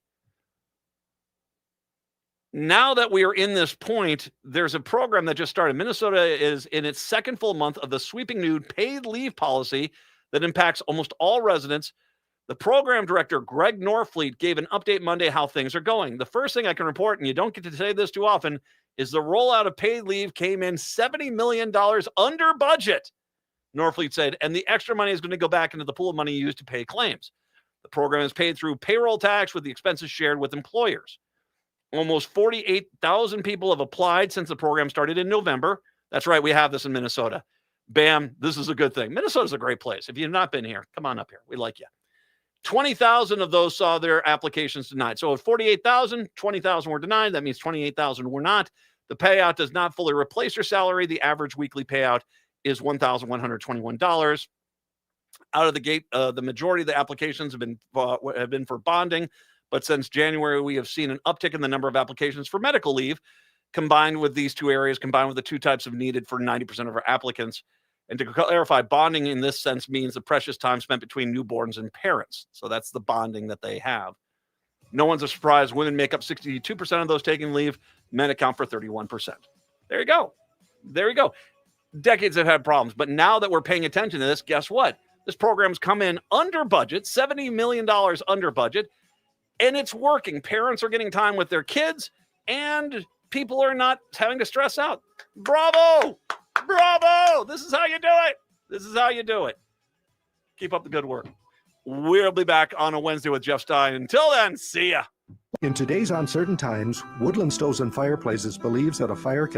Now that we are in this point, there's a program that just started. Minnesota is in its second full month of the sweeping new paid leave policy that impacts almost all residents. The program director, Greg Norfleet, gave an update Monday how things are going. The first thing I can report, and you don't get to say this too often, is the rollout of paid leave came in $70 million under budget, Norfleet said, and the extra money is going to go back into the pool of money used to pay claims. The program is paid through payroll tax with the expenses shared with employers. Almost 48,000 people have applied since the program started in November. That's right, we have this in Minnesota. Bam, this is a good thing. Minnesota's a great place. If you've not been here, come on up here. We like you. 20,000 of those saw their applications denied. So at 48,000, 20,000 were denied. That means 28,000 were not. The payout does not fully replace your salary. The average weekly payout is $1,121. Out of the gate, the majority of the applications have been for bonding. But since January, we have seen an uptick in the number of applications for medical leave, combined with these two areas, combined with the two types of needed for 90% of our applicants. And to clarify, bonding in this sense means the precious time spent between newborns and parents. So that's the bonding that they have. No one's a surprise. Women make up 62% of those taking leave. Men account for 31%. There you go. There you go. Decades have had problems. But now that we're paying attention to this, guess what? This program's come in under budget, $70 million under budget. And it's working. Parents are getting time with their kids, and people are not having to stress out. Bravo! Bravo! This is how you do it. This is how you do it. Keep up the good work. We'll be back on a Wednesday with Jeff Stein. Until then, see ya. In today's uncertain times, Woodland Stoves and Fireplaces believes that a fire can